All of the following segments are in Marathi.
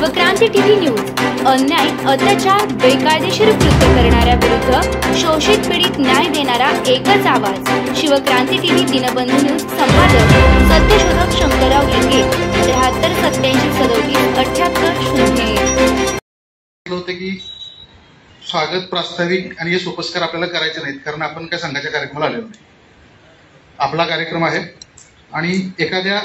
शिवक्रांती टीव्ही न्यूज अन्याय अत्याचार बेकायदेशीर कृत्य करणाऱ्या विरुद्ध शोषित पीडित न्याय देणारा एकच आवाज। शिवक्रांती टीव्ही दिनबंधू न्यूज संपादक सत्यशोधक शंकरराव लिंगे 73 87 37 78 होते की स्वागत प्रास्ताविक आणि हे सोपस्कार आपल्याला करायचे नाहीत, कारण आपण काय संघाच्या कार्यक्रमाला आलेलो नाही। आपला कार्यक्रम आहे आणि एखाद्या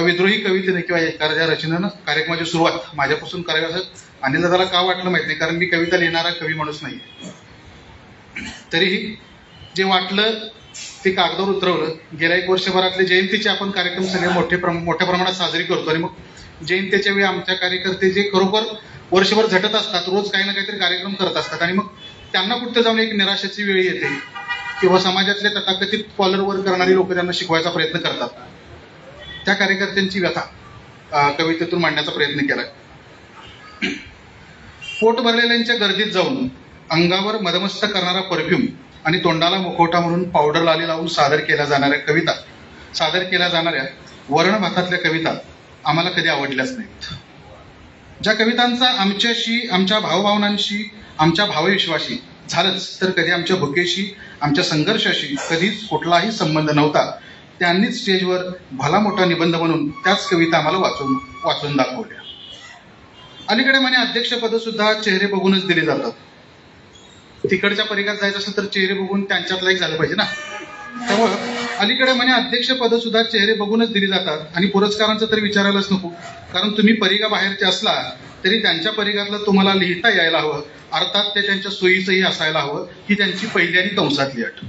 विद्रोही कवितेने किंवा एखाद्या रचनेनं कार्यक्रमाची सुरुवात माझ्यापासून करावी असं अनिल दादाला का वाटलं माहित नाही, कारण मी कविता लिहिणारा कवी माणूस नाही। तरीही जे वाटलं ते कागदावर उतरवलं। गेल्या एक वर्षभरातले जयंतीचे आपण कार्यक्रम सगळे मोठ्या प्रमाणात साजरी करतो आणि मग जयंतीच्या वेळी आमच्या कार्यकर्ते जे खरोखर वर्षभर झटत असतात, रोज काही ना काहीतरी कार्यक्रम करत असतात आणि मग त्यांना कुठं जाऊन एक निराशेची वेळ येते किंवा समाजातले तथाकथित कॉलर वर करणारी लोक त्यांना शिकवायचा प्रयत्न करतात। त्या कार्यकर्त्यांची व्यथा कवितेतून मांडण्याचा प्रयत्न केलाय। पोट भरलेल्यांच्या गर्दीत जाऊन अंगावर मदमस्त करणारा परफ्यूम आणि तोंडाला मुखवटा म्हणून पावडर लाली लावून सादर केल्या जाणाऱ्या वर्ण भातातल्या कविता आम्हाला कधी आवडल्याच नाहीत। ज्या कवितांचा आमच्याशी, आमच्या भावभावनांशी, आमच्या भावविश्वाशी झालंच तर कधी आमच्या भुकेशी, आमच्या संघर्षाशी कधीच कुठलाही संबंध नव्हता, त्यांनीच स्टेजवर भला मोठा निबंध म्हणून त्याच कविता आम्हाला वाचून दाखवल्या। अलीकडे म्हणे अध्यक्षपद सुद्धा चेहरे बघूनच दिले जातात। तिकडच्या परिघात जायचं असेल तर चेहरे बघून त्यांच्यातला एक झालं पाहिजे ना। त्यामुळं अलीकडे म्हणे अध्यक्षपद सुद्धा चेहरे बघूनच दिली जातात आणि पुरस्कारांचं तरी विचारायलाच नको, कारण तुम्ही परिघा बाहेरचे असला तरी त्यांच्या परिघातलं तुम्हाला लिहिता यायला हवं, अर्थात ते त्यांच्या सोयीचंही असायला हवं, ही त्यांची पहिली आणि कंसातली अट।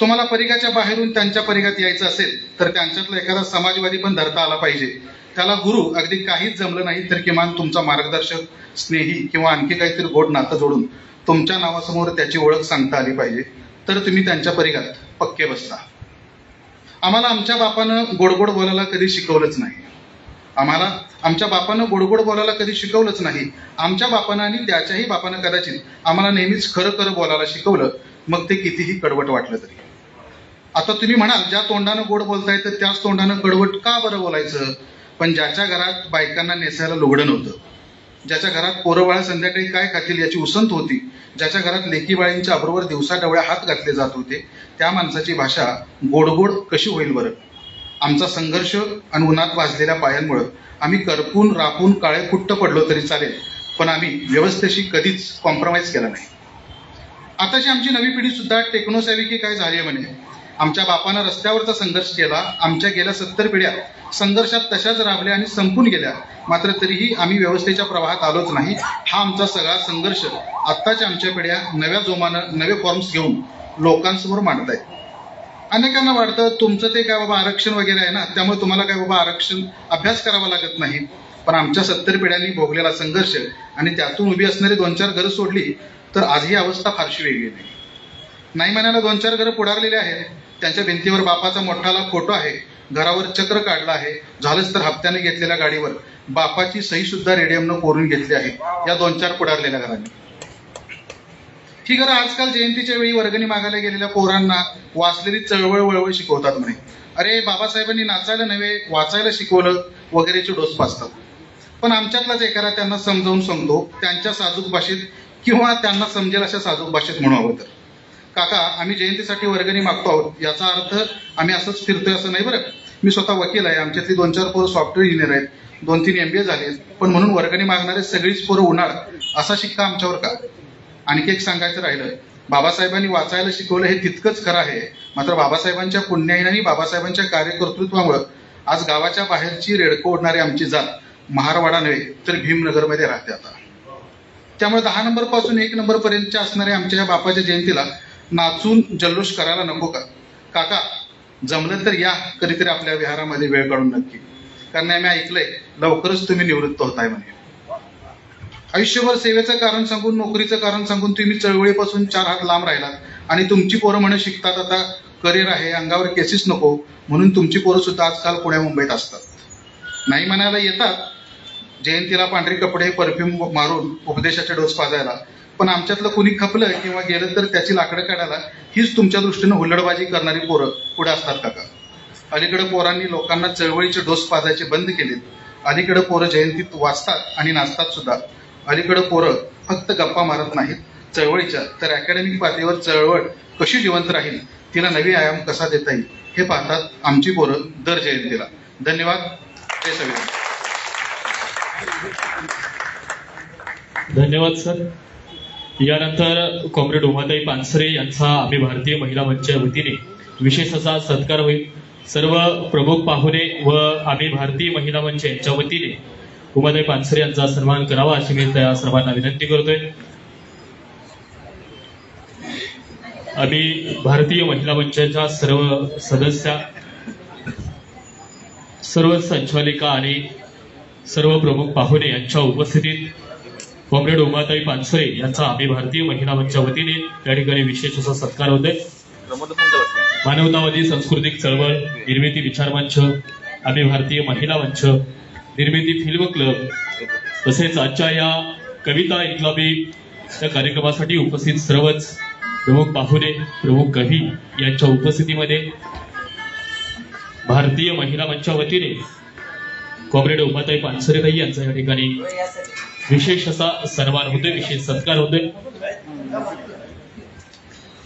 तुम्हाला परिघाच्या बाहेरून त्यांच्या परिघात यायचं असेल तर त्यांच्यातला एखादा समाजवादी पण धरता आला पाहिजे। त्याला गुरु अगदी काहीच जमलं नाही तर किमान तुमचा मार्गदर्शक, स्नेही किंवा आणखी काहीतरी गोड नातं जोडून तुमच्या नावासमोर त्याची ओळख सांगता आली पाहिजे, तर तुम्ही त्यांच्या परिघात पक्के बसता। आम्हाला आमच्या बापानं गोडगोड बोलायला कधी शिकवलंच नाही। आमच्या बापानं आणि त्याच्याही बापानं कदाचित आम्हाला नेहमीच खरं खरं बोलायला शिकवलं, मग ते कितीही कडवट वाटलं तरी। आता तुम्ही म्हणाल ज्या तोंडानं गोड बोलताय तर त्याच तोंडानं कडवट का बरं बोलायचं? पण ज्याच्या घरात बायकांना नेसायला लुगडं नव्हतं, ज्याच्या घरात पोरं बाळा संध्याकाळी काय खातील याची उसंत होती, ज्याच्या घरात लेकी बाळींच्या अबरोबर दिवसा डवळ्या हात घातले जात होते, त्या माणसाची भाषा गोडगोड कशी होईल बरं? आमचा संघर्ष आणि उन्हात भाजलेल्या पायांमुळे आम्ही करपून रापून काळे कुट्ट पडलो तरी चालेल, पण आम्ही व्यवस्थेशी कधीच कॉम्प्रोमाइज केला नाही। आताची आमची नवी पिढी सुद्धा टेक्नोसॅव्ही काय झाली म्हणे। आमच्या बापानं रस्त्यावरचा संघर्ष केला, आमच्या गेल्या 70 पिढ्या संघर्षात तशाच राबल्या आणि संपून गेल्या, मात्र तरीही आम्ही व्यवस्थेच्या प्रवाहात आलोच नाही। हा आमचा सगळा संघर्ष आत्ताच्या आमच्या पिढ्या नव्या जोमानं नवे फॉर्म्स घेऊन लोकांसमोर मांडतायत। अनेकांना वाटतं तुमचं ते काय बाबा आरक्षण वगैरे आहे ना, त्यामुळे तुम्हाला काय बाबा आरक्षण अभ्यास करावा लागत नाही, पण आमच्या 70 पिढ्यांनी भोगलेला संघर्ष आणि त्यातून उभी असणारी 2-4 घरं सोडली तर आज ही अवस्था फारशी वेगळी नाही म्हणायला 2-4 घरं पुढारलेली आहेत, त्यांच्या भिंतीवर बापाचा मोठाला फोटो आहे, घरावर चक्र काढलं आहे, झालंच तर हप्त्याने घेतलेल्या गाडीवर बापाची सही सुद्धा रेडियमनं कोरून घेतली आहे या 2-4 पुढारलेल्या घरांनी। ही घरं आजकाल जयंतीच्या वेळी वर्गणी मागायला गेलेल्या पोरांना वाचलेली चळवळ शिकवतात म्हणे। अरे बाबासाहेबांनी नाचायला नव्हे वाचायला शिकवलं वगैरेचे डोस पाचतात। पण आमच्यातलाच एखादा त्यांना समजावून सांगतो त्यांच्या साजूक भाषेत किंवा त्यांना समजेल अशा साजूक भाषेत म्हणू हवं तर, काका आम्ही जयंतीसाठी वर्गणी मागतो आहोत याचा अर्थ आम्ही असंच फिरतोय असं नाही बरं। मी स्वतः वकील आहे, आमच्यातली 2-4 पोरं सॉफ्टवेअर इंजिनियर आहेत, 2-3 MBA झाले, पण म्हणून वर्गणी मागणारे सगळीच पोरं उन्हाळ असा शिक्का आमच्यावर का? आणखी एक सांगायचं राहिलं, बाबासाहेबांनी वाचायला शिकवलं हे तितकंच खरं आहे, मात्र बाबासाहेबांच्या पुण्याईन आणि बाबासाहेबांच्या कार्यकर्तृत्वामुळे आज गावाच्या बाहेरची रेडको ओढणारी आमची जात महारवाडा नव्हे तर भीमनगरमध्ये राहते आता। त्यामुळे 10 नंबर पासून 1 नंबर पर्यंतच्या असणाऱ्या आमच्या या बापाच्या जयंतीला नाचून जल्लोष करायला नको का? काका जमलं तर या कधीतरी आपल्या विहारामध्ये वेळ काढून नक्की, कारण आम्ही ऐकलंय लवकरच तुम्ही निवृत्त होताय म्हणे। आयुष्यभर सेवेचं कारण सांगून, नोकरीचं कारण सांगून तुम्ही चळवळीपासून 4 हात लांब राहिलात आणि तुमची पोरं म्हणे शिकतात आता करिअर आहे, अंगावर केसेस नको, म्हणून तुमची पोरं सुद्धा आजकाल पुण्या मुंबईत असतात। नाही म्हणायला येतात जयंतीला पांढरी कपडे परफ्यूम मारून उपदेशाचे डोस पाजायला, पण आमच्यातलं कुणी खपलं किंवा गेलं तर त्याची लाकडं काढायला हीच तुमच्या दृष्टीनं हुल्लडबाजी करणारी पोरं पुढे असतात काका। अलीकडे पोरांनी लोकांना चळवळीचे डोस पाजायचे बंद केलेत अलीकडे पोरं जयंतीत वाचतात आणि नाचतात सुद्धा. अलीकडे पोरं फक्त गप्पा मारत नाहीत चळवळीच्या, तर अकॅडमिक पातळीवर चळवळ कशी जिवंत राहील, तिला नवी आयाम कसा देता येईल हे पाहतात आमची पोरं दर जयंतीला. धन्यवाद. जय संविधान. धन्यवाद सर. यानंतर कॉम्रेड उमाताई पानसरे यांचा आम्ही भारतीय महिला मंचच्या वतीने विशेष असा सत्कार होईल. सर्व प्रमुख पाहुणे व आम्ही भारतीय महिला मंच यांच्या वतीने उमाताई पानसरे यांचा सन्मान करावा अशी मी त्या सर्वांना विनंती करतोय. आम्ही भारतीय महिला मंचाच्या सर्व सदस्या, सर्व संचालिका आणि सर्व प्रमुख पाहुणे यांच्या उपस्थितीत कॉम्रेड उमाताई पानसरे यांचा आम्ही भारतीय महिला मंचच्या वतीने त्या ठिकाणी विशेष असा सत्कार होतोय. मानवतावादी सांस्कृतिक चळवळ, निर्मिती विचार मंच, आम्ही भारतीय महिला मंच, निर्मिती फिल्म क्लब तसेच आजच्या या कविता इन्क्लाबी या कार्यक्रमासाठी उपस्थित सर्वच प्रमुख पाहुणे, प्रमुख कवी यांच्या उपस्थितीमध्ये भारतीय महिला मंचच्या वतीने कॉम्रेड उमाताई पानसरेताई यांचा या ठिकाणी विशेष असा सन्मान होतोय, विशेष सत्कार होतोय.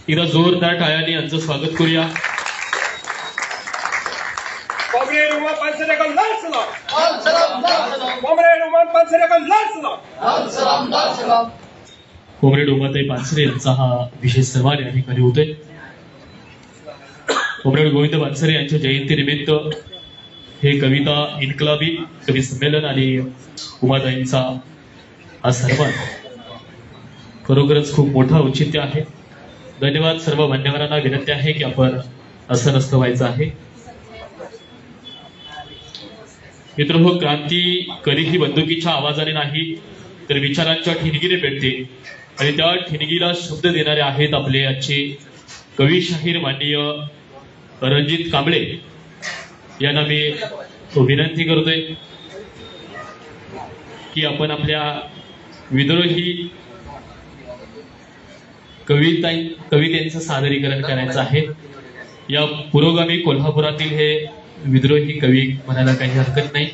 एकदा जोरदार टाळ्यांनी यांचं स्वागत करूया. कॉम्रेड उमा पानसरे का लाल सलाम. कॉम्रेड उमा पानसरे का लाल सलाम. कॉम्रेड उमाताई पानसरे यांचा हा विशेष सन्मान या ठिकाणी होतोय. कॉम्रेड गोविंद पानसरे यांच्या जयंतीनिमित्त हे कविता इन्क्लाबी कवी संमेलन आणि उमाताईंचा हा सन्मान खरोखरच खूप मोठा औचित्य आहे. धन्यवाद. सर्व मान्यवरांना विनंती आहे की आपण असं नसतं व्हायचं आहे. मित्रहो, क्रांती कधीही बंदुकीच्या आवाजाने नाही तर विचारांच्या ठिणगीने पेटते आणि त्या ठिणगीला शब्द देणारे आहेत आपले आजचे कवी शाहीर माननीय रणजित कांबळे यांना मी विनंती करतोय की आपण आपल्या विद्रोही कवितेचं सादरीकरण करायचं आहे. या पुरोगामी कोल्हापुरातील हे विद्रोही कवी म्हणायला काही हरकत नाही.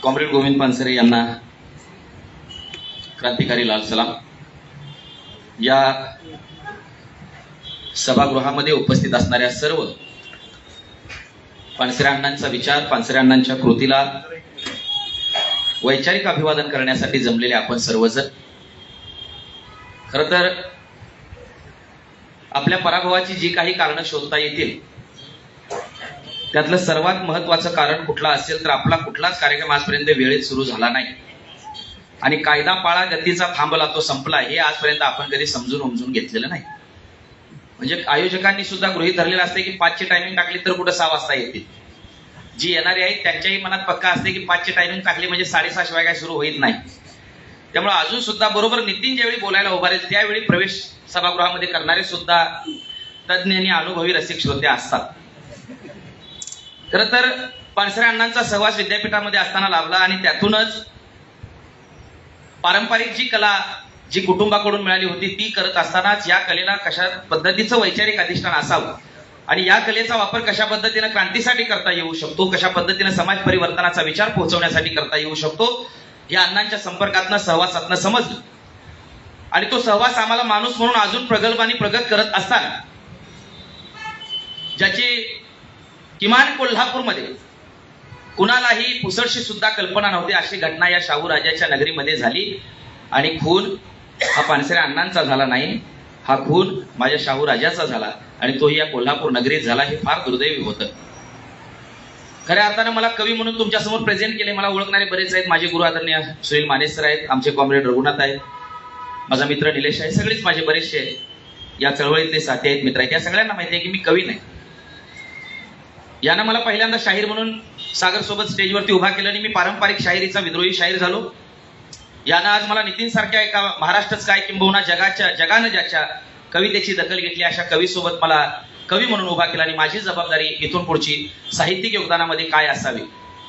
कॉम्रेड गोविंद पानसरे यांना क्रांतिकारी लाल सलाम. या सभागृहामध्ये उपस्थित असणाऱ्या सर्व पानसरे अण्णांचा विचार, पानसरे अण्णांच्या कृतीला वैचारिक अभिवादन करण्यासाठी जमलेले आपण सर्वजण. खरं तर आपल्या पराभवाची जी काही कारणं शोधता येतील त्यातलं सर्वात महत्वाचं कारण कुठलं असेल तर आपला कुठलाच कार्यक्रम आजपर्यंत वेळेत सुरू झाला नाही आणि कायदा पाळा गतीचा थांबला तो संपला हे आजपर्यंत आपण कधी समजून उमजून घेतलेलं नाही. म्हणजे आयोजकांनी सुद्धा गृहीत धरलेलं असते की 5ची टायमिंग टाकली तर कुठं 6 वाजता येतील. जी येणारी आहेत त्यांच्याही मनात पक्का असते की 5ची टायमिंग टाकली म्हणजे 6:30 शिवाय काय सुरू होईल नाही. त्यामुळे अजून सुद्धा बरोबर नितीन ज्यावेळी बोलायला उभारेल त्यावेळी प्रवेश सभागृहामध्ये करणारे सुद्धा तज्ज्ञ आणि अनुभवी रसिक श्रोते असतात. खरं तर पानसरे अण्णांचा सहवास विद्यापीठामध्ये असताना लाभला आणि त्यातूनच पारंपरिक जी कला जी कुटुंबाकडून मिळाली होती ती करत असतानाच या कलेला कशा पद्धतीचं वैचारिक अधिष्ठान असावं आणि या कलेचा वापर कशा पद्धतीने क्रांतीसाठी करता येऊ शकतो, कशा पद्धतीने समाज परिवर्तनाचा विचार पोहोचवण्यासाठी करता येऊ शकतो या अण्णांच्या संपर्कातनं सहवासातनं समजलं. आणि तो सहवास आम्हाला माणूस म्हणून अजून प्रगल्भ आणि प्रगत करत असताना ज्याची किमान कोल्हापूरमध्ये कुणालाही पुसडशी सुद्धा कल्पना नव्हती अशी घटना या शाहू राजाच्या नगरीमध्ये झाली. आणि खून हा पानसरे अण्णांचा झाला नाही, हा खून माझ्या शाहू राजाचा झाला आणि तोही या कोल्हापूर नगरीत झाला. हे फार दुर्दैवी होतं. खऱ्या अर्थानं मला कवी म्हणून तुमच्या समोर प्रेझेंट केले. मला ओळखणारे बरेच आहेत. माझे गुरु आदरणीय सुनील माने सर आहेत, आमचे कॉम्रेड रघुनाथ आहेत, माझा मित्र निलेश आहे, सगळेच माझे बरेचसे या चळवळीतले साथी आहेत, मित्र आहेत. या सगळ्यांना माहिती आहे की मी कवी नाही. यानं मला पहिल्यांदा शाहीर म्हणून सागर सोबत स्टेजवरती उभा केलं आणि मी पारंपरिक शाहिरीचा विद्रोही शाहीर झालो. यानं आज मला नितीन सारख्या एका महाराष्ट्रच काय किंबहुना जगानं ज्याच्या कवितेची दखल घेतली अशा कवीसोबत मला कवी म्हणून उभा केला आणि माझी जबाबदारी इथून पुढची साहित्यिक योगदानामध्ये काय असावी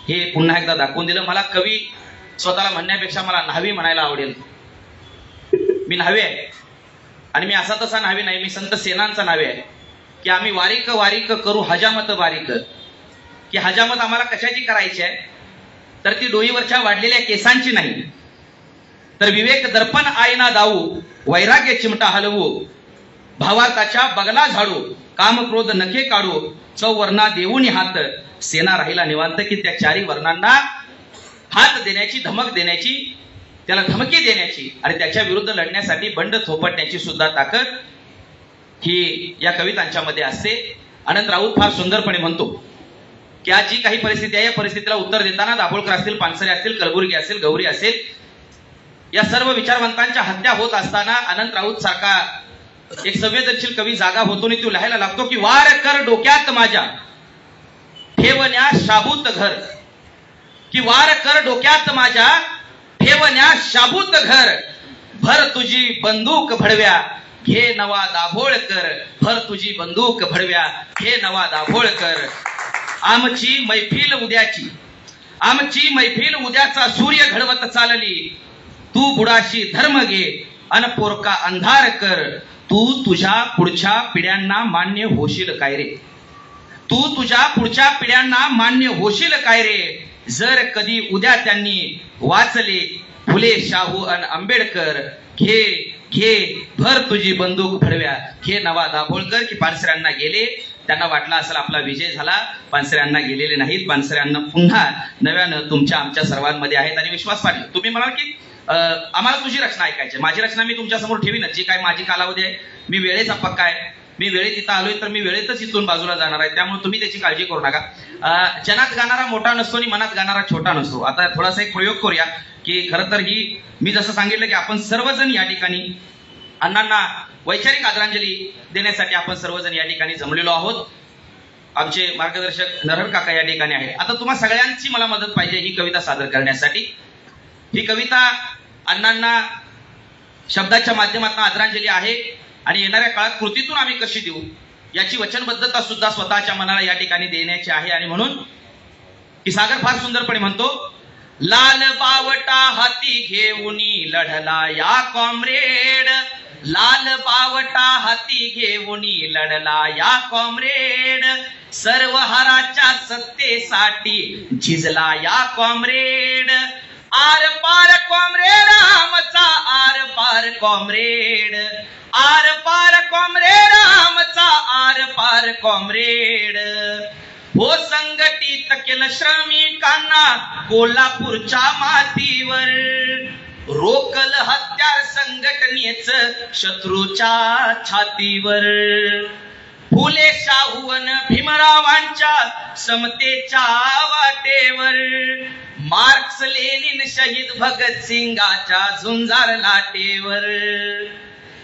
हे पुन्हा एकदा दाखवून दिलं. मला कवी स्वतःला म्हणण्यापेक्षा मला न्हावी म्हणायला आवडेल. मी न्हावी आहे आणि मी असा तसा नावे नाही, मी संत सेनांचा नावे आहे की आम्ही वारीक वारीक करू हजामत बारीक. की हजामत आम्हाला कशाची करायची आहे, तर ती डोईवरच्या वाढलेल्या केसांची नाही, तर विवेक दर्पण आईना दाऊ, वैराग्य चिमटा हलवू, भावार्थाच्या बगला झाडू, काम क्रोध नखे काढू, चौवर्णा देऊनी हात, सेना राहिला निवांत. की त्या चारी वर्णांना हात देण्याची, धमक देण्याची, त्याला धमकी देण्याची आणि त्याच्या विरुद्ध लढण्यासाठी बंड थोपटण्याची सुद्धा ताकद ही या कवितांच्या मध्ये असते. अनंत राऊत फार सुंदरपणे म्हणतो की आज जी काही परिस्थिती आहे या परिस्थितीला उत्तर देताना दाभोळकर असतील, पानसरे असतील, कलबुर्गी असेल, गौरी असेल, या सर्व विचारवंतांच्या हत्या होत असताना अनंत राऊत सारखा एक संवेदनशील कवी जागा होतो आणि तो लिहायला लागतो की वार कर डोक्यात माझ्या ठेवण्या शाबूत घर. की वार कर डोक्यात माझ्या ठेवण्या शाबूत घर, भर तुझी बंदूक भडव्या घे नवा दाभोळकर, भर तुझी बंदूक भडव्या घे नवा दाभोळकर. आमची मैफिल उद्याची, आमची मैफिल उद्याचा सूर्य घडवत चालली, तू बुडाशी धर्म घे अन पोरका अंधार कर. तू तुझ्या पुढच्या पिढ्यांना मान्य होशील काय रे, तू तुझ्या पुढच्या पिढ्यांना मान्य होशील काय रे. जर कधी उद्या त्यांनी वाचले फुले, शाहू अन आंबेडकर, घे घे भर तुझी बंदूक भडव्या घे नवा दाभोळकर. की पानसऱ्यांना गेले, त्यांना वाटलं असेल आपला विजय झाला, पानसऱ्यांना गेलेले नाहीत. पानसऱ्यांना पुन्हा नव्यानं तुमच्या आमच्या सर्वांमध्ये आहेत आणि विश्वास पाडले. तुम्ही म्हणाल की आम्हाला तुझी रचना ऐकायची, माझी रचना मी तुमच्या समोर ठेवीनच, जी काय माझी कालावधी आहे, मी वेळेचा पक्का आहे, मी वेळेत इथं आलोय तर मी वेळेतच इथून बाजूला जाणार आहे, त्यामुळे तुम्ही त्याची काळजी करू नका. जनात गाणारा मोठा नसतो आणि मनात गाणारा छोटा नसतो. आता थोडासा एक प्रयोग करूया की खरं तर ही मी जसं सांगितलं की आपण सर्वजण या ठिकाणी अण्णांना वैचारिक आदरांजली देण्यासाठी आपण सर्वजण या ठिकाणी जमलेलो आहोत. आमचे मार्गदर्शक नरहर काका या ठिकाणी आहेत. आता तुम्हा सगळ्यांची मला मदत पाहिजे ही कविता सादर करण्यासाठी. ही कविता अण्णांना शब्दाच्या माध्यमातून आदरांजली आहे आणि येणाऱ्या काळात कृतीतून आम्ही कशी देऊ याची वचनबद्धता सुद्धा स्वतःच्या मनाला या ठिकाणी देण्याची आहे. आणि म्हणून की सागर फार सुंदरपणे म्हणतो, लाल बावटा हाती घेऊनी लढला या कॉम्रेड, लाल बावटा हाती घेऊनी लढला या कॉम्रेड, सर्व हाराच्या सत्तेसाठी झिजला या कॉम्रेड. आर पार कॉम्रेड आमचा आर पार कॉम्रेड, आर पार कॉम्रेड आमचा आर पार कॉम्रेड. हो संघटित केलं श्रमिकांना कोल्हापूरच्या मातीवर, रोकल हत्यार संघटनेच शत्रूच्या छातीवर. फुले शाहून भीमरावांच्या समतेच्या वाटेवर, मार्क्स लेनिन शहीद भगत सिंगाच्या झुंजार लाटेवर.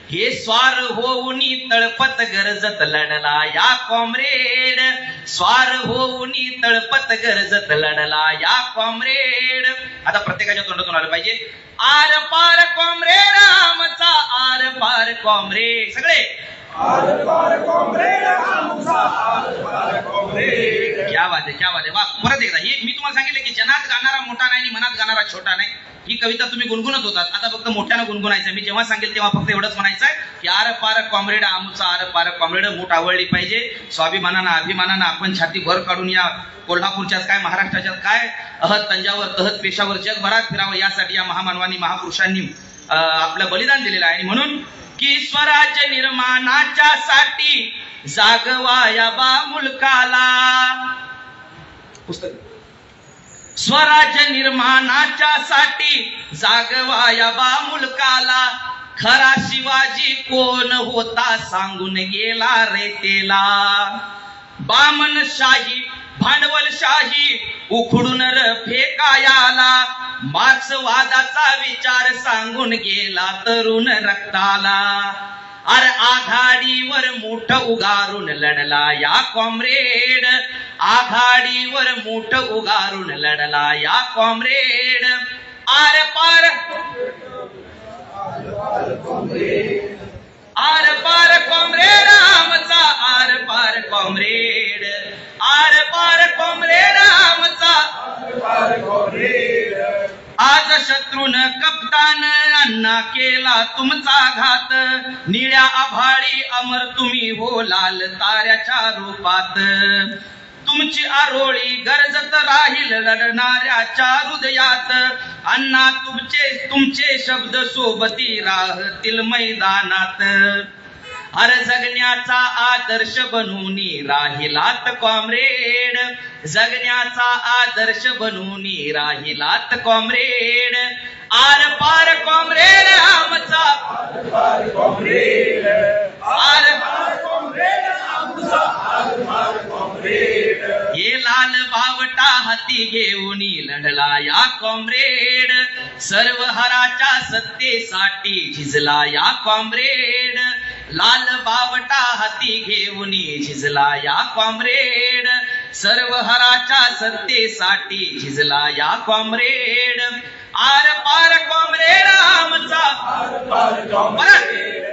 हे स्वार होऊनी तळपत गरजत लढला या कॉम्रेड, स्वार होऊनी तळपत गरजत लढला या कॉम्रेड. आता प्रत्येकाच्या तोंडातून आलं पाहिजे, आर पार कॉम्रेड आमचा आर पार कॉम्रेड. सगळे आर पार कॉम्रेड आमचा आर पार कॉम्रेड. क्या बात आहे, क्या बात आहे. वा, परत एकदा ही मी तुम्हाला सांगितलं की जनात गाणारा मोठा नाही आणि मनात गाणारा छोटा नाही. ही कविता तुम्ही गुणगुणत होतात, आता फक्त मोठ्यानं गुणगुणायचं. मी जेव्हा सांगेल तेव्हा फक्त एवढंच म्हणायचं आहे की आर पार कॉम्रेड आमचा आर पार कॉम्रेड. मूठ आवडली पाहिजे. स्वाभिमानानं अभिमानानं आपण छाती भर काढून या कोल्हापूरच्याच काय महाराष्ट्राच्याच काय अहत तंजावर तहत पेशावर जगभरात फिरावं यासाठी या महामानवांनी महापुरुषांनी आपलं बलिदान दिलेलं आहे. आणि म्हणून की स्वराज्य निर्माणाच्या साठी जागवा या बा मुलकाला, पुस्तक स्वराज्य निर्माणाच्या साठी जागवा या बा मुलकाला, खरा शिवाजी कोण होता सांगून गेला रेतेला. बामनशाही भांडवलशाही उखडून फेकायाला, मार्क्सवादाचा विचार सांगून गेला तरुण रक्ताला. अरे आघाडीवर मूठ उगारून लढला या कॉम्रेड, आघाडीवर मूठ उगारून लढला या कॉम्रेड. आर पार आर पार कॉम्रेड आमचा आर पार कॉम्रेड, आर पार कॉम्रेड आमचा आर पार कॉम्रेड. आज शत्रून कप्तान अण्णा केला तुमचा घात, निळ्या आभाळी अमर तुम्ही हो लाल ताऱ्याच्या रूपात. तुमची आरोळी गरजत राहील लढणाऱ्याच्या हृदयात, अण्णा तुमचे शब्द सोबती राहतील मैदानात. अरे जगण्याचा आदर्श बनून राहिलात कॉम्रेड, जगण्याचा आदर्श बनून राहिलात कॉम्रेड. आर पार कॉम्रेड आमचा, आर पार कॉम्रेड हे लाल बावटा हाती घेऊन लढला या कॉम्रेड, सर्व हराच्या सत्तेसाठी झिजला या कॉम्रेड. लाल बावटा हाती घेऊन झिजला या कॉम्रेड, सर्व हराच्या सत्तेसाठी झिजला या कॉम्रेड. आर पार कॉम्रेड आमचा, आर पार कॉम्रेड,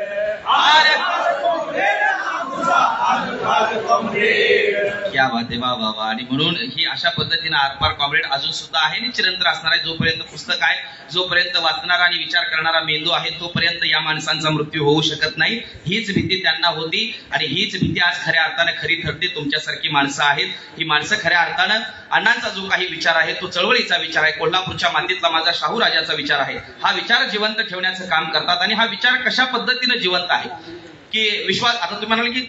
आर पार कॉम्रेड आमचा, आर पार कॉम्रेड. क्या बात आहे, वा वा वा. आणि म्हणून ही अशा पद्धतीने आरपार कॉम्रेड अजून सुद्धा आहे आणि चिरंतन असणार आहे. जोपर्यंत पुस्तक आहे, जोपर्यंत वाचणारा आणि विचार करणारा मेंदू आहे, तोपर्यंत या माणसांचा मृत्यू होऊ शकत नाही. हीच भीती त्यांना होती आणि हीच भीती आज खऱ्या अर्थाने खरी ठरते. तुमच्यासारखी माणसं आहेत, ही माणसं खऱ्या अर्थानं अण्णांचा जो काही विचार आहे तो चळवळीचा विचार आहे, कोल्हापूरच्या मातीतला माझा शाहू राजाचा विचार आहे. हा विचार जिवंत ठेवण्याचं काम करतात. आणि हा विचार कशा पद्धतीने जिवंत आहे की विश्वास. आता तुम्ही म्हणाल की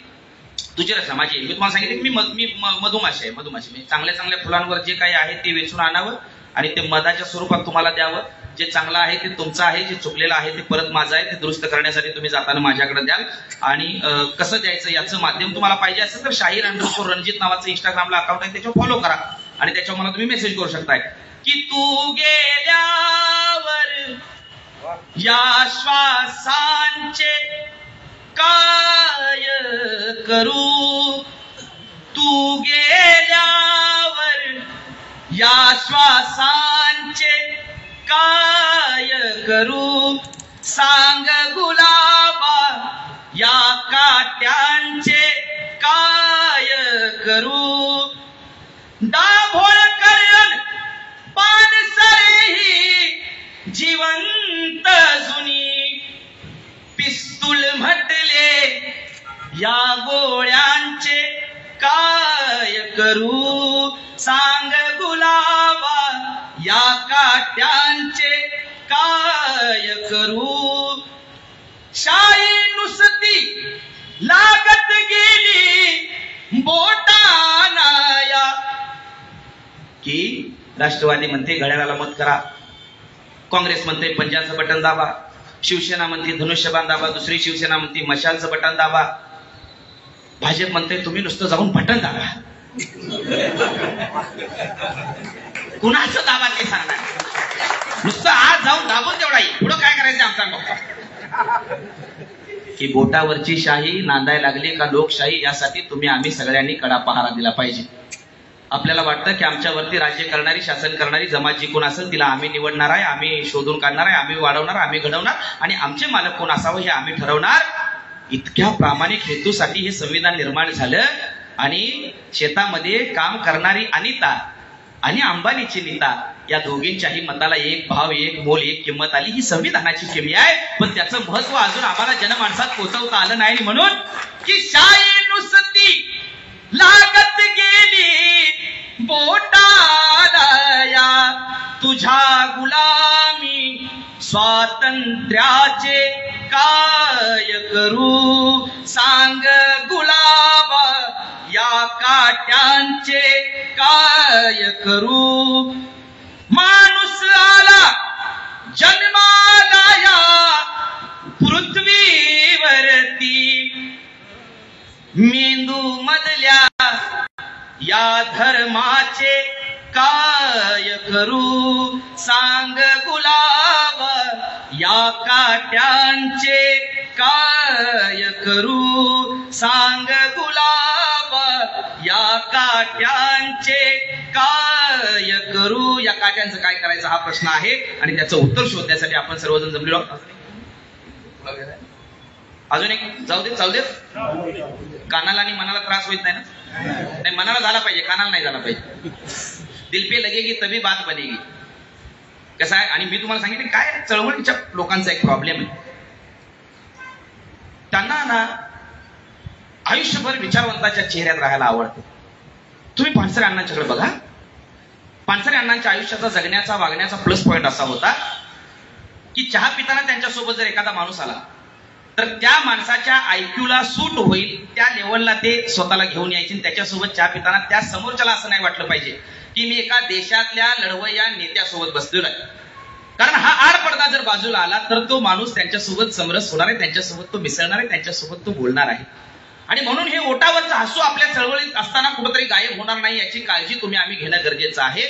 तुझी रचना माझी, मी तुम्हाला सांगितलं की मी मधुमाशी आहे. मधुमाशी चांगल्या चांगल्या फुलांवर जे काही आहे ते वेचून आणावं आणि ते मधाच्या स्वरूपात तुम्हाला द्यावं. जे चांगलं आहे ते तुमचं आहे, जे चुकलेलं आहे ते परत माझं आहे, ते दुरुस्त करण्यासाठी तुम्ही जाताना माझ्याकडे द्याल. आणि कसं द्यायचं याचं माध्यम तुम्हाला पाहिजे असेल तर शाहीर_रणजित नावाचं इंस्टाग्रामला अकाउंट आहे, त्याच्यावर फॉलो करा आणि त्याच्यावर मला तुम्ही मेसेज करू शकताय की तू गेल्यावर या श्वासांचे काय करू, तू गेल्यावर या श्वासांचे काय करू, सांग गुलाबा या काट्यांचे काय करू. दाभोळ करण पानसरेही जिवंत जुनी, पिस्तूल म्हटले या गोळ्यांचे काय करू, सांग गुलाबा या काट्यांचे काय करू. शाई नुसती लागत गेली बोटानाया, की राष्ट्रवादी म्हणते घड्याळाला मत करा, काँग्रेस म्हणते पंजाचं बटन दाबा, शिवसेना म्हणते धनुष्यबाण दाबा, दुसरी शिवसेना म्हणते मशालचं बटन दाबा, भाजप म्हणते तुम्ही नुसतं जाऊन बटन दाबा. कुणाचं दाबा ते सांगणार, नुसतं आज जाऊन दाबून तेवढा येईल, पुढं काय करायचं आमचा डॉक्टर. की बोटावरची शाही नांदायला लागली का लोकशाही, यासाठी तुम्ही आम्ही सगळ्यांनी कडा पहारा दिला पाहिजे. आपल्याला वाटतं की आमच्यावरती राज्य करणारी, शासन करणारी जमात जी कोण असेल तिला आम्ही निवडणार आहे, आम्ही शोधून काढणार आहे, आम्ही वाढवणार, आम्ही घडवणार आणि आमचे मालक कोण असावं हे आम्ही ठरवणार. इतक्या प्रामाणिक हेतूसाठी हे संविधान निर्माण झालं. आणि शेतामध्ये काम करणारी अनिता आणि अंबानीची नीता या दोघींच्याही मताला एक भाव, एक मोल, एक किंमत आली. ही संविधानाची किमी आहे, पण त्याचं महत्व अजून आम्हाला जनमानसात पोहोचवता आलं नाही. म्हणून की शाही नुसती लागत गेली बोटाला, तुझ्या गुलामी स्वातंत्र्याचे काय करू, सांग गुलाबा या काट्यांचे काय करू. माणूस आला जन्माला या पृथ्वीवरती, मेंदू मधल्या या धर्माचे काय करू, सांग गुलाबा या काट्यांचे काय करू, सांग गुलाबा या काट्यांचे काय करू. या काट्यांचं काय करायचं हा प्रश्न आहे आणि त्याचं उत्तर शोधण्यासाठी आपण सर्वजण जमलेलो आहोत. अजून एक जाऊ देत कानाला आणि मनाला त्रास होत नाही ना. नाही, मनाला झाला पाहिजे, कानाला नाही झाला पाहिजे. दिल पे लगेगी तभी बात बनेगी. कसं आहे, आणि मी तुम्हाला सांगितलं काय चळवळीच्या लोकांचा एक प्रॉब्लेम आहे, त्यांना ना आयुष्यभर विचारवंताच्या चेहऱ्यात राहायला आवडतं. तुम्ही पानसरे अण्णांच्याकडे बघा. पानसरे अण्णांच्या आयुष्याचा जगण्याचा वागण्याचा प्लस पॉइंट असा होता की चहा पिताना त्यांच्यासोबत जर एखादा माणूस आला तर त्या माणसाच्या आयक्यूला सूट होईल त्या लेवलला ते स्वतःला घेऊन यायचे. त्याच्यासोबत चहा पिताना त्या समोरच्याला असं नाही वाटलं पाहिजे की मी एका देशातल्या लढवय्या नेत्यासोबत बसलेलो आहे. कारण हा आडपडदा जर बाजूला आला तर तो माणूस त्यांच्यासोबत समरस होणार आहे, त्यांच्यासोबत तो मिसळणार आहे, त्यांच्यासोबत तो बोलणार आहे. आणि म्हणून हे ओटावरचं हसू आपल्या चळवळीत असताना कुठेतरी गायब होणार नाही याची काळजी आम्ही घेणं गरजेचं आहे.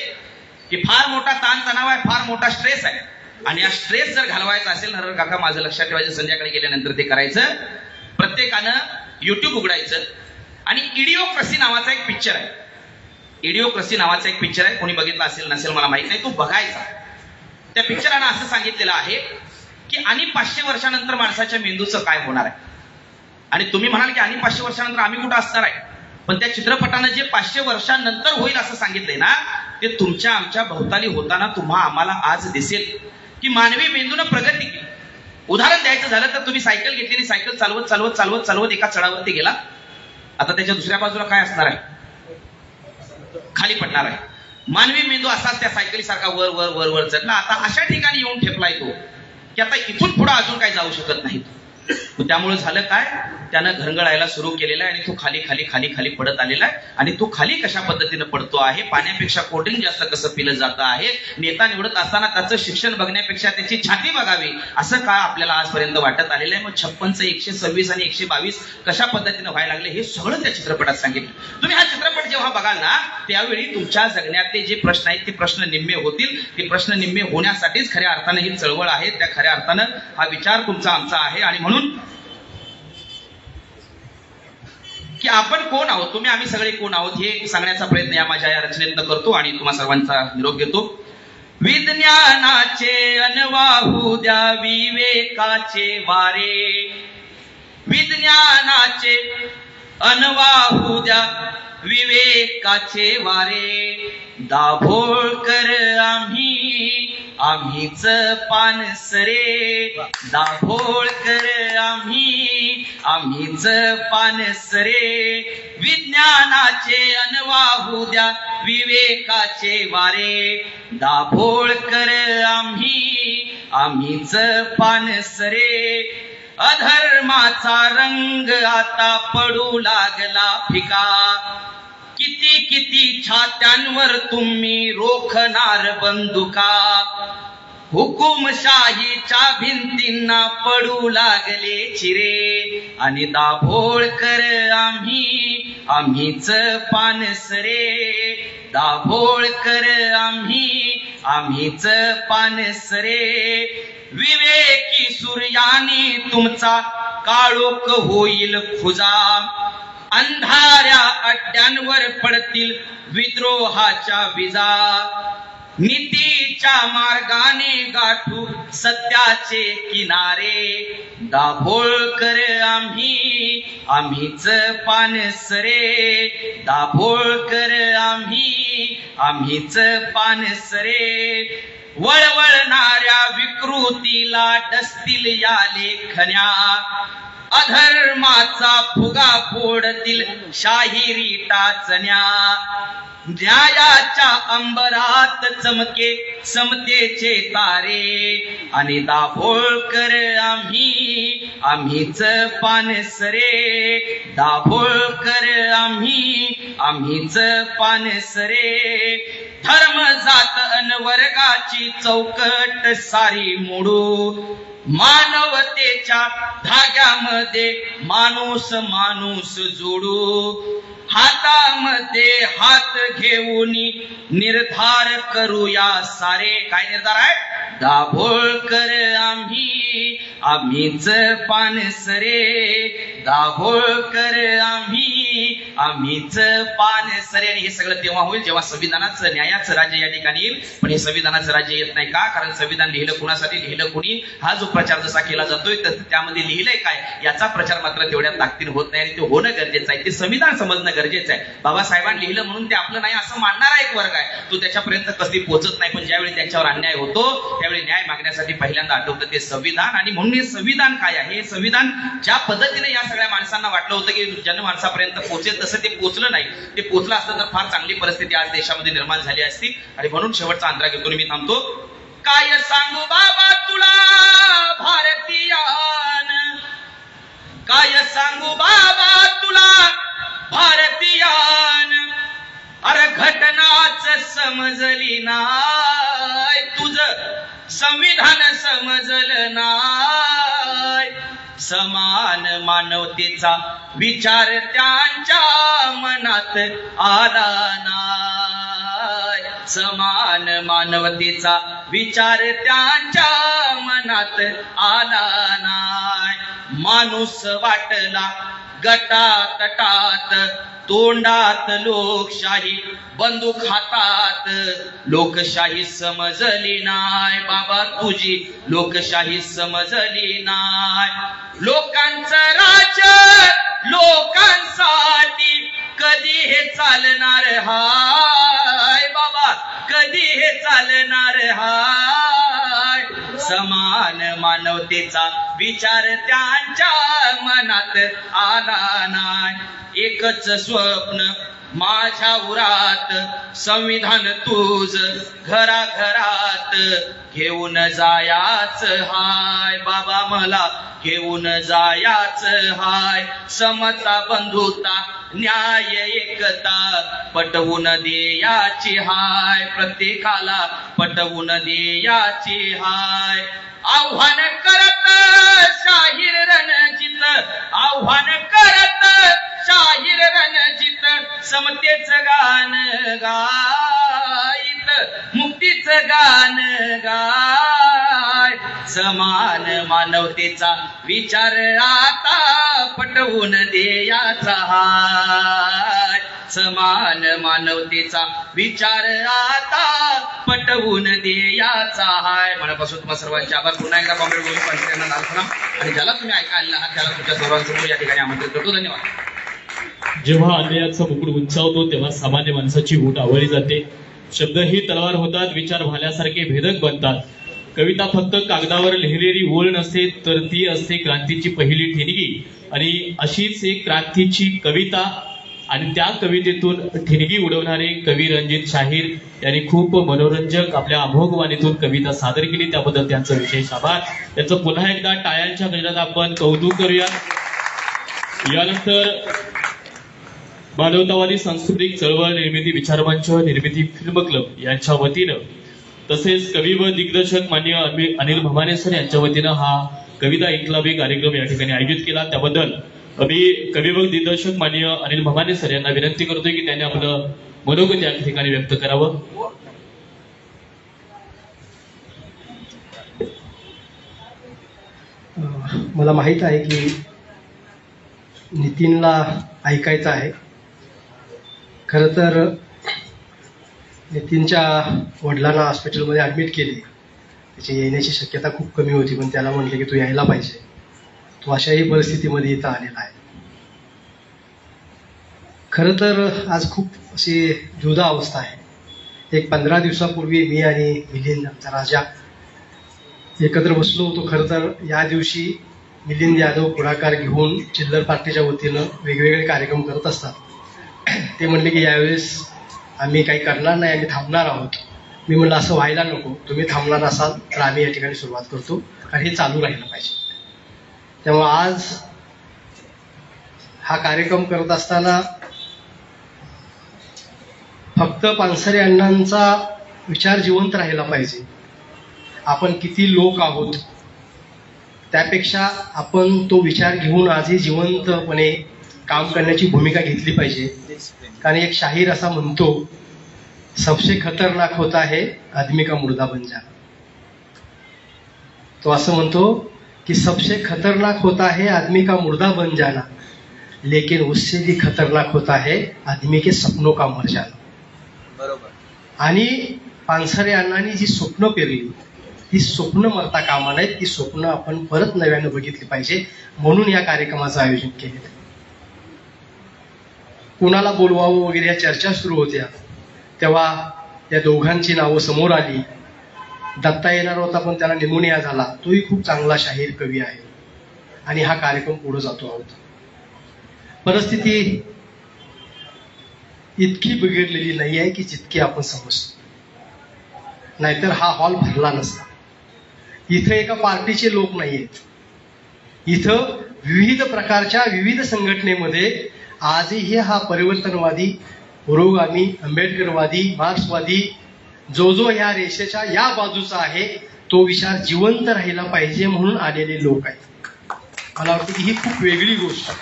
की फार मोठा ताणतणाव आहे, फार मोठा स्ट्रेस आहे, आणि या स्ट्रेस जर घालवायचा असेल नरहर काका माझं लक्षात ठेवायचं, संध्याकाळी गेल्यानंतर ते करायचं. प्रत्येकानं युट्यूब उघडायचं आणि इडिओक्रसी नावाचा एक पिक्चर आहे. इडिओक्रसी नावाचा एक पिक्चर आहे, कोणी बघितला असेल नसेल मला माहित नाही, तो बघायचा. त्या पिक्चरानं असं सांगितलेलं आहे की आणि 500 वर्षानंतर माणसाच्या मेंदूचं काय होणार आहे. आणि तुम्ही म्हणाल की आणि 500 वर्षानंतर आम्ही कुठं असणार आहे, पण त्या चित्रपटानं जे 500 वर्षांनंतर होईल असं सांगितलंय ना, ते तुमच्या आमच्या भोवताली होताना आम्हाला आज दिसेल की मानवी मेंदूनं प्रगती केली. उदाहरण द्यायचं झालं तर तुम्ही सायकल घेतलेली, सायकल चालवत चालवत चालवत चालवत एका चढावरती गेला, आता त्याच्या दुसऱ्या बाजूला काय असणार आहे, खाली पडणार आहे. मानवी मेंदू असाच त्या सायकलीसारखा वर वर वर वर चढला, आता अशा ठिकाणी येऊन ठेपलाय तो की आता इथून पुढे अजून काही जाऊ शकत नाही. त्यामुळे झालं काय, त्यानं घरंगळायला सुरू केलेला आहे आणि तो खाली खाली खाली खाली पडत आलेला आहे. आणि तो खाली कशा पद्धतीने पडतो आहे, पाण्यापेक्षा कोल्ड्रिंक जास्त कसं पिलं जातं आहे, नेता निवडत असताना त्याचं शिक्षण बघण्यापेक्षा त्याची छाती बघावी असं का आपल्याला आजपर्यंत वाटत आलेलं आहे. मग 56, 126 आणि 122 कशा पद्धतीने व्हायला लागले हे सगळं त्या चित्रपटात सांगितलं. तुम्ही हा चित्रपट जेव्हा बघाल ना त्यावेळी तुमच्या जगण्यातले जे प्रश्न आहेत ते प्रश्न निम्मे होतील. ते प्रश्न निम्मे होण्यासाठीच खऱ्या अर्थानं ही चळवळ आहे, त्या खऱ्या अर्थानं हा विचार तुमचा आमचा आहे. आणि म्हणून की आपण कोण आहोत, तुम्ही आम्ही सगळे कोण आहोत हे सांगण्याचा प्रयत्न या माझ्या या रचनेतनं करतो आणि तुम्हा सर्वांचा निरोप घेतो. विज्ञानाचे अनवाहू द्या विवेकाचे वारे, विज्ञानाचे अनवाहू द्या विवेकाचे वारे, दाभोळकर आम्हीच पानसरे, दाभोळकर आम्हीच पानसरे, विज्ञानाचे अनवाहू द्या विवेकाचे वारे, दाभोळकर आम्हीच पानसरे, अधर्माचा रंग आता पडू लागला फिका, किती किती छात्यांवर तुम्ही रोखणार बंदुका, हुकुमशाहीच्या भिंतींना पडू लागले चिरे, आणि दाभोळकर आम्हीच पानसरे, दाभोळकर आम्हीच पानसरे, विवेकी सूर्याने तुमचा काळोख होईल खुजा, अंधाऱ्या अड्ड्यांवर पडतील विद्रोहाच्या विजा, नीतीच्या मार्गाने गाठू सत्याचे किनारे, दाभोळकर आम्हीच पानसरे, दाभोळकर आम्हीच पानसरे, वळवळणाऱ्या विकृतीला डसतील या लेखण्या, अधर्माचा फुगा फोडतील शाहिरी टाचण्या, न्यायाच्या अंबरात चमके समतेचे तारे, आणि दाभोळकर आम्हीच पानसरे, दाभोळकर आम्हीच पानसरे, धर्म जात अन वर्गाची चौकट सारी मोडू, मानवतेच्या धाग्यामध्ये माणूस माणूस जोडू, हातामध्ये हात घेऊन निर्धार करूया सारे. काय निर्धार आहे, दाभोळकर आम्हीच पानसरे, दाभोळकर आम्हीच पानसरे. आणि हे सगळं तेव्हा होईल जेव्हा संविधानाचं न्यायाचं राज्य या ठिकाणी येईल. पण हे संविधानाचं राज्य येत नाही का? कारण संविधान लिहिलं कुणासाठी, लिहिलं कुणी, हा जो प्रचार जसा केला जातोय तर त्यामध्ये लिहिलंय काय याचा प्रचार मात्र तेवढ्या ताकदीने होत नाही. आणि ते होणं गरजेचं आहे, ते संविधान समजणं गरजेचं आहे. बाबासाहेबांनी लिहिलं म्हणून ते आपलं नाही असं मानणारा एक वर्ग आहे, तो त्याच्यापर्यंत कधी पोहोचत नाही. पण ज्यावेळी त्यांच्यावर अन्याय होतो त्यावेळी न्याय मागण्यासाठी पहिल्यांदा आठवतं ते संविधान. आणि म्हणून हे संविधान काय आहे, हे संविधान ज्या पद्धतीने या सगळ्या माणसांना वाटलं होतं की जनमानसापर्यंत पोहोचेल तसं ते पोहोचलं नाही. ते पोहोचलं असतं तर फार चांगली परिस्थिती आज देशामध्ये निर्माण झाली असती. आणि म्हणून शेवटचा अंतरा घेतो मी थांबतो. काय सांगू बाबा तुला भारतीयान, काय सांगू बाबा तुला भारतीयान, अरे घटनाच समजली नाय, तुझं संविधान समजलं नाय. समान मानवतेचा विचार त्यांच्या मनात आला नाय, समान मानवतेचा विचार त्यांच्या मनात आला नाय. माणूस वाटला गटातटात, तोंडात लोकशाही बंदूक हातात, लोकशाही समजली नाय बाबा तुझी, लोकशाही समजली नाय. लोकांचं राज्य लोकांसाठी कधी हे चालणार हाय बाबा, कधी हे चालणार हाय. समान मानवतेचा विचार त्यांच्या मनात आला नाय. एकच स्वप्न माझ्या उरात, संविधान तुझ घराघरात घेऊन जायाच हाय बाबा, मला घेऊन जायाच हाय. समता बंधुता न्याय एकता पटवून देयाची हाय, प्रत्येकाला पटवून देयाची हाय. आव्हान करत शाहीर रणजित, आव्हान करत शाहीर रणजित, समतेचं गाण गायत, मुक्तीचं गाण गाय. समान मानवतेचा विचार आता पटवून देयाचा हाय, समान मानवतेचा विचार आता पटवून देयाचा हाय. मनापासून तुम्हा सर्वांचे आभार. पुन्हा एकदा कॉम्रेड गोविंद पानसरे यांना लाल सलाम. आणि ज्याला तुम्ही ऐकायला आहात त्याला तुमच्या सर्वांसमोर या ठिकाणी आमंत्रित करतो. धन्यवाद. जेव्हा अन्यायाचा मुकुट उंचावतो तेव्हा सामान्य माणसाची हूट आवळली जाते. शब्द ही तलवार होतात, विचार भाल्यासारखे भेदक बनतात. कविता फक्त कागदावर लिहिलेली ओळ नसते, तर ती असते क्रांतीची पहिली ठिणगी. आणि अशीच एक क्रांतीची कविता आणि त्या कवितेतून ठिणगी उडवणारे कवी रणजित शाहीर यांनी खूप मनोरंजक आपल्या अमोघ वाणीतून कविता सादर केली. त्याबद्दल त्यांचं विशेष आभार. त्यांचं पुन्हा एकदा टाळ्यांच्या गजरात आपण कौतुक करूया. यानंतर मानवतावादी सांस्कृतिक चळवळ निर्मिती विचारमंच निर्मिती फिल्म क्लब यांच्या वतीनं तसेच कवी व दिग्दर्शक माननीय अनिल भमाने सर यांच्या वतीनं हा कविता इन्क्लाबी कार्यक्रम या ठिकाणी आयोजित केला. त्याबद्दल मी कवी व दिग्दर्शक माननीय अनिल भमाने सर यांना विनंती करतोय की त्यांनी आपलं मनोगत या ठिकाणी व्यक्त करावं. मला माहित आहे की नितीनला ऐकायचं आहे. खरं तर नितीनच्या वडिलांना हॉस्पिटलमध्ये ॲडमिट केले. त्याची येण्याची शक्यता खूप कमी होती, पण त्याला म्हटले की तू यायला पाहिजे. तो अशाही परिस्थितीमध्ये इथं आलेला आहे. खरं तर आज खूप अशी जुदा अवस्था आहे. एक 15 दिवसापूर्वी मी आणि मिलिंद आमचा राजा एकत्र बसलो होतो. खरं तर या दिवशी मिलिंद यादव पुढाकार घेऊन चिल्लर पार्टीच्या वतीनं वेगवेगळे कार्यक्रम करत असतात. ते म्हणले की यावेळेस आम्ही काही करणार नाही, आम्ही थांबणार आहोत. मी म्हणलं असं व्हायला नको, तुम्ही थांबणार असाल तर आम्ही या ठिकाणी सुरुवात करतो, कारण हे चालू राहिलं पाहिजे. त्यामुळे आज हा कार्यक्रम करत असताना फक्त पानसरे अण्णांचा विचार जिवंत राहिला पाहिजे. आपण किती लोक आहोत त्यापेक्षा आपण तो विचार घेऊन आजही जिवंतपणे काम करण्याची भूमिका घेतली पाहिजे. कारण एक शाहीर असा म्हणतो, सबसे खतरनाक होता है आदमी का मुर्दा बन जाना. तो असं म्हणतो की कि सबसे खतरनाक होता है आदमी का मुर्दा बन जाना, लेकिन उससे भी खतरनाक होता है आदमी के सपनों का मर जाना. बरोबर. आणि पानसरे अण्णांनी जी स्वप्न पेरली ती स्वप्न मरता कामा नाहीत. ती स्वप्न आपण परत नव्यानं बघितली पाहिजे, म्हणून या कार्यक्रमाचं आयोजन केलेलं आहे. कुणाला बोलवावं वगैरे या चर्चा सुरू होत्या, तेव्हा या दोघांची नावं समोर आली. दत्ता येणार होता पण त्याला निमोनिया झाला. तोही खूप चांगला शाहीर कवी आहे आणि हा कार्यक्रम पुढे जातो आहोत. परिस्थिती इतकी बिघडलेली नाही आहे की जितकी आपण समजतो, नाहीतर हा हॉल भरला नसता. इथं एका पार्टीचे लोक नाही आहेत. इथं विविध प्रकारच्या विविध संघटनेमध्ये आजही हा परिवर्तनवादी, पुरोगामी, आंबेडकरवादी, मार्क्सवादी जो जो ह्या रेषेच्या या बाजूचा आहे तो विचार जिवंत राहिला पाहिजे म्हणून आलेले लोक आहेत. मला वाटतं की ही खूप वेगळी गोष्ट आहे.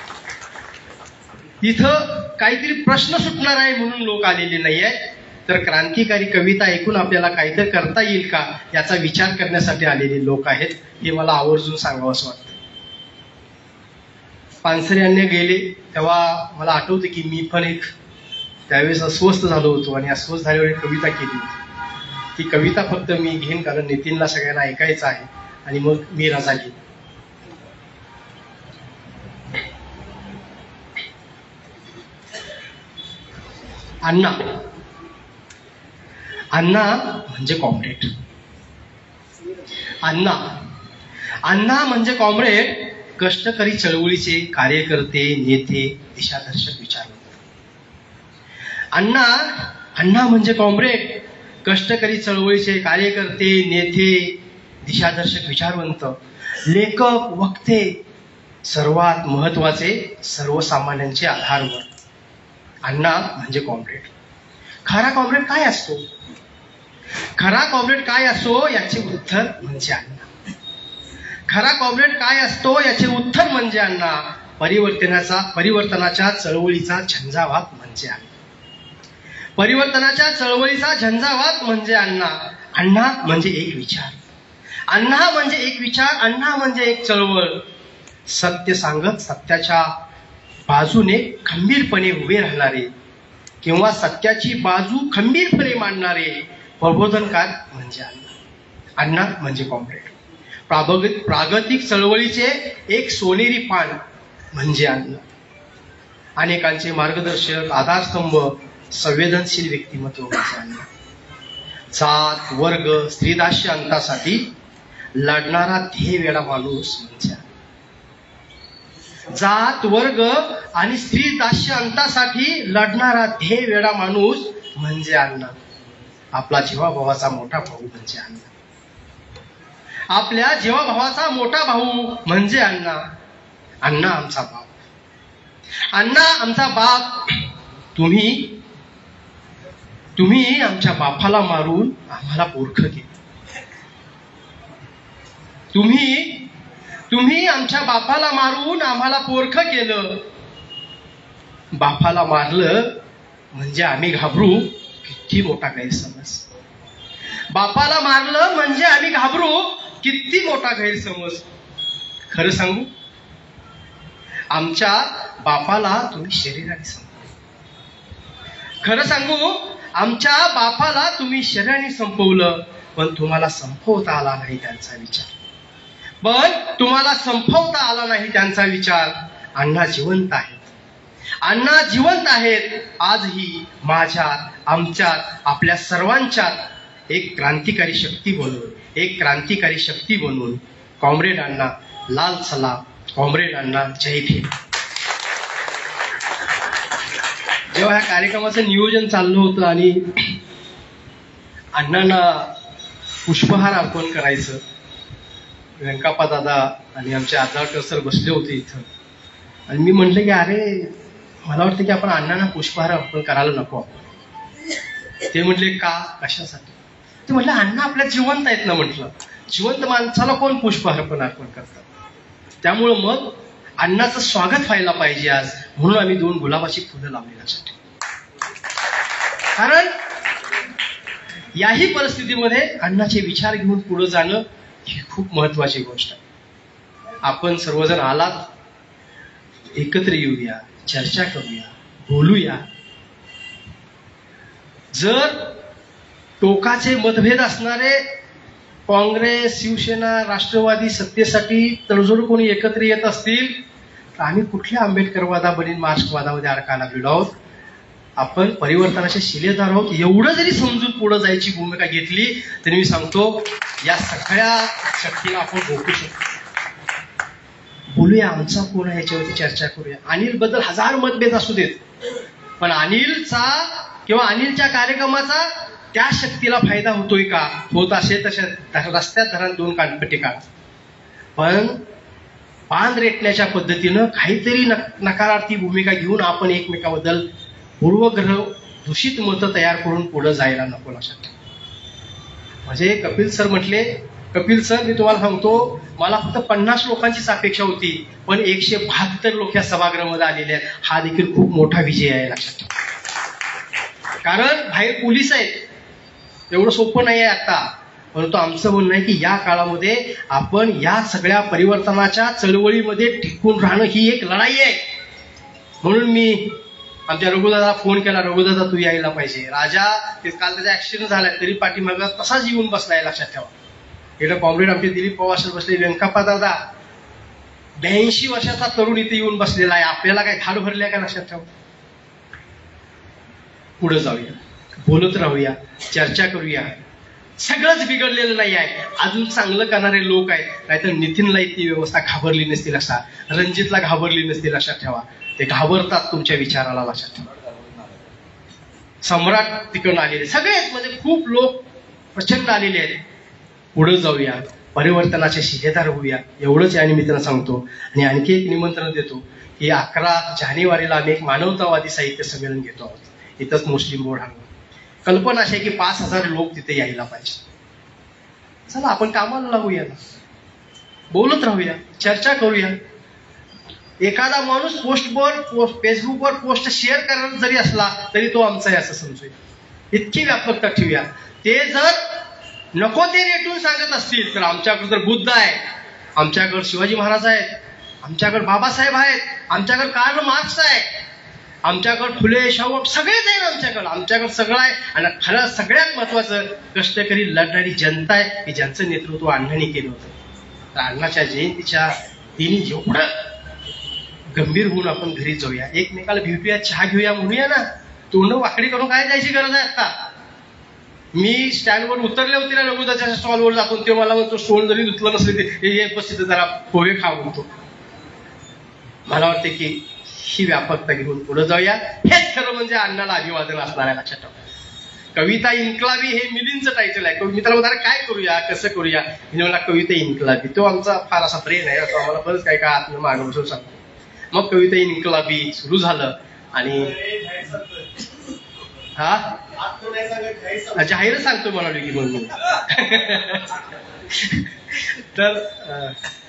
इथं काहीतरी प्रश्न सुटणार आहे म्हणून लोक आलेले नाही आहेत, तर क्रांतिकारी कविता ऐकून आपल्याला काहीतरी करता येईल का याचा विचार करण्यासाठी आलेले लोक आहेत. हे मला आवर्जून सांगावं असं वाटतं. पानसरे यांनी गेले तेव्हा मला आठवतं की मी पण एक त्यावेळेस अस्वस्थ झालो होतो आणि अस्वस्थ झाल्यावर एक कविता केली होती. ती कविता फक्त मी घेईन कारण नितीनला सगळ्यांना ऐकायचं आहे आणि मग मी रजा घेईन. अण्णा, अण्णा म्हणजे कॉम्रेड. अण्णा, अण्णा म्हणजे कॉम्रेड, कष्टकरी चळवळीचे कार्यकर्ते, नेते, दिशादर्शक विचारवंत. अण्णा, अण्णा म्हणजे कॉम्रेड, कष्टकरी चळवळीचे कार्यकर्ते, नेते, दिशादर्शक विचारवंत, लेखक, वक्ते, सर्वात महत्वाचे सर्वसामान्यांचे आधारवड. अण्णा म्हणजे कॉम्रेड. खरा कॉम्रेड काय असतो? खरा कॉम्रेड काय असतो याचे उत्तर म्हणजे अण्णा. खरा कॉम्रेड काय असतो याचे उत्तर म्हणजे अण्णा. परिवर्तनाच्या चळवळीचा झंझावात म्हणजे अण्णा. परिवर्तनाच्या चळवळीचा झंझावात म्हणजे अण्णा. अण्णा म्हणजे एक विचार, अण्णा म्हणजे एक विचार, अण्णा म्हणजे एक चळवळ. सत्य सांगत सत्याच्या बाजूने खंबीरपणे उभे राहणारे किंवा सत्याची बाजू खंबीरपणे मांडणारे प्रबोधनकार म्हणजे अण्णा. अण्णा म्हणजे कॉम्रेड. प्रागतिक चळवळीचे एक सोनेरी पान म्हणजे अण्णा. अनेकांचे मार्गदर्शक, आधारस्तंभ, संवेदनशील व्यक्तिमत्व म्हणजे अण्णा. जात, वर्ग, स्त्रीदास्य अंतासाठी लढणारा ध्येयवेडा माणूस म्हणजे अण्णा. जात, वर्ग आणि स्त्री दास्य अंतासाठी लढणारा ध्येयवेडा माणूस म्हणजे अण्णा. आपला जीवाभावाचा मोठा भाऊ म्हणजे अण्णा. आपल्या जीवाभावाचा मोठा भाऊ म्हणजे अण्णा. अण्णा आमचा बाप. अण्णा आमचा बाप. तुम्ही आमच्या बापाला मारून आम्हाला पोरखं केलं. तुम्ही आमच्या बापाला मारून आम्हाला पोरखं केलं. बापाला मारलं म्हणजे आम्ही घाबरू, किती मोठा गैरसमज. बापाला मारलं म्हणजे आम्ही घाबरू, किती मोठा गैरसमज. खरं सांगू, आमच्या बापाला तुम्ही शरीराने संपवलं. खरं सांगू, आमच्या बापाला तुम्ही शरीराने संपवलं, पण तुम्हाला संपवता आला नाही त्यांचा विचार. पण तुम्हाला संपवता आला नाही त्यांचा विचार. अण्णा जिवंत आहेत. अण्णा जिवंत आहेत. आजही माझ्यात, आमच्यात, आपल्या सर्वांच्यात एक क्रांतिकारी शक्ती बनवून, एक क्रांतिकारी शक्ती बनवून. कॉम्रेड अण्णा, लाल सलाम. कॉम्रेड अण्णा, जय भीम. जेव्हा ह्या कार्यक्रमाचं नियोजन चाललं होतं आणि अण्णांना पुष्पहार अर्पण करायचं, व्यंकाप्पा दादा आणि आमचे आदळकर सर बसले होते इथं आणि मी म्हटलं की अरे मला वाटतं की आपण अण्णांना पुष्पहार अर्पण करायला नको. ते म्हटले का, कशासाठी? ते म्हटलं अण्णा आपल्या जिवंत आहेत ना. म्हटलं जिवंत माणसाला कोण पुष्पहार अर्पण करतात? त्यामुळं मग अण्णाचं स्वागत व्हायला पाहिजे आज, म्हणून आम्ही 2 गुलाबाची फुलं लावण्यासाठी. कारण याही परिस्थितीमध्ये अण्णाचे विचार घेऊन पुढे जाणं ही खूप महत्वाची गोष्ट आहे. आपण सर्वजण आलात, एकत्र येऊया, चर्चा करूया, बोलूया. जर टोकाचे मतभेद असणारे काँग्रेस, शिवसेना, राष्ट्रवादी सत्तेसाठी तडजोड कोणी एकत्र येत असतील तर आम्ही कुठल्या आंबेडकरवादावरील मार्क्सवादामध्ये अडकायला गेलो आहोत. आपण परिवर्तनाचे शिलेदार आहोत एवढं जरी समजून पुढे जायची भूमिका घेतली तरी मी सांगतो या सगळ्या शक्तीला आपण रोखू शकतो. बोलूया, आमचा कोण आहे याच्यावरती चर्चा करूया. अनिल बद्दल 1000 मतभेद असू देत, पण अनिलचा किंवा अनिलच्या कार्यक्रमाचा त्या शक्तीला फायदा होतोय का? होत असेल तशा रस्त्यात धरण 2 कानपट्टी काढा, पण पान रेटण्याच्या पद्धतीनं काहीतरी नकारार्थी भूमिका घेऊन आपण एकमेकाबद्दल पूर्वग्रह दूषित मतं तयार करून पुढे जायला नको. लक्षात ठेवा. म्हणजे कपिल सर म्हटले, कपिल सर मी तुम्हाला सांगतो मला फक्त 50 लोकांचीच अपेक्षा होती, पण 172 लोक या सभागृहामध्ये आलेले आहेत. हा देखील खूप मोठा विजय आहे. लक्षात ठेवा. कारण बाहेर पोलीस आहेत, एवढं सोपं नाही आहे आता. परंतु आमचं म्हणणं आहे की या काळामध्ये आपण या सगळ्या परिवर्तनाच्या चळवळीमध्ये टिकून राहणं ही एक लढाई आहे. म्हणून मी आमच्या रघुदादा फोन केला, रघुदादा तू यायला पाहिजे. राजा ते काल त्याचा ऍक्सिडेंट झालाय तरी पाठीमागं तसाच येऊन बसलाय. लक्षात ठेवा. इकडे कॉम्रेड आमचे दिलीप पवार सर बसले, व्यंकप्पा दादा 82 वर्षाचा तरुण इथे येऊन बसलेला आहे. आपल्याला काय धाड भरल्या का? लक्षात ठेवा. पुढे जाऊया, बोलत राहूया, चर्चा करूया. सगळंच बिघडलेलं नाही आहे, अजून चांगलं करणारे लोक आहेत. नाहीतर नितीनला ती व्यवस्था घाबरली नसती, लक्षात, रणजितला घाबरली नसती. लक्षात ठेवा. ते घाबरतात तुमच्या विचाराला. लक्षात ठेवा. सम्राट तिकडून आलेले सगळेच म्हणजे खूप लोक प्रचंड आलेले आहेत. पुढे जाऊया, परिवर्तनाचे शिलेदार होऊया, एवढंच या निमित्तानं सांगतो. आणि आणखी एक निमंत्रण देतो की 11 जानेवारीला आम्ही एक मानवतावादी साहित्य संमेलन घेतो आहोत इथंच मुस्लिम बोर्ड हांगून. कल्पना अशी आहे की 5000 लोक तिथे यायला पाहिजे. चला आपण कामाला लागूया ना, बोलत राहूया, चर्चा करूया. एखादा माणूस फेसबुकवर पोस्ट शेअर करणार जरी असला तरी तो आमचा आहे असं समजूया. इतकी व्यापकता ठेवूया. ते जर नको ते रेटून सांगत असतील तर आमच्याकडे तर बुद्ध आहे, आमच्याकडे शिवाजी महाराज आहेत, आमच्याकडे बाबासाहेब आहेत, आमच्याकडे कार्ल मार्क्स आहे, आमच्याकडे फुले शाहू सगळेच आहेत. आमच्याकडे सगळं आहे. आणि खरं सगळ्यात महत्वाचं कष्टकरी लढणारी जनता आहे की ज्यांचं नेतृत्व अण्णांनी केलं होतं. तर अण्णाच्या जयंतीच्या दिनी एवढं गंभीर होऊन आपण घरी जाऊया, एकमेकाला भेटूया, चहा घेऊया, म्हणूया ना. तोंड वाकडी करून काय जायची गरज आहे आता. मी स्टँडवर उतरले होते ना रघुदाच्या स्टॉलवर जातो, ते मला म्हणतो स्टोन जरी धुतलं नसले ते बस जरा पोहे खा म्हणतो. मला वाटते की ही व्यापकता घेऊन पुढे जाऊया. हेच खरं म्हणजे अण्णाला अभिवादन असणार आहे. लक्षात ठेवा. कविता इन्कलाबी हे मिलिंदचं टायटल आहे. मी त्याला म्हणणार काय करूया, कसं करूया. म्हणजे मला कविता इन्कलाबी तो आमचा फार असा ब्रेन आहे, तो आम्हाला बरंच काय काय आत्म मागं बसून सांगतो. मग कविता इन्कलाबी सुरू झालं आणि जाहीर सांगतो म्हणालो की म्हणून. तर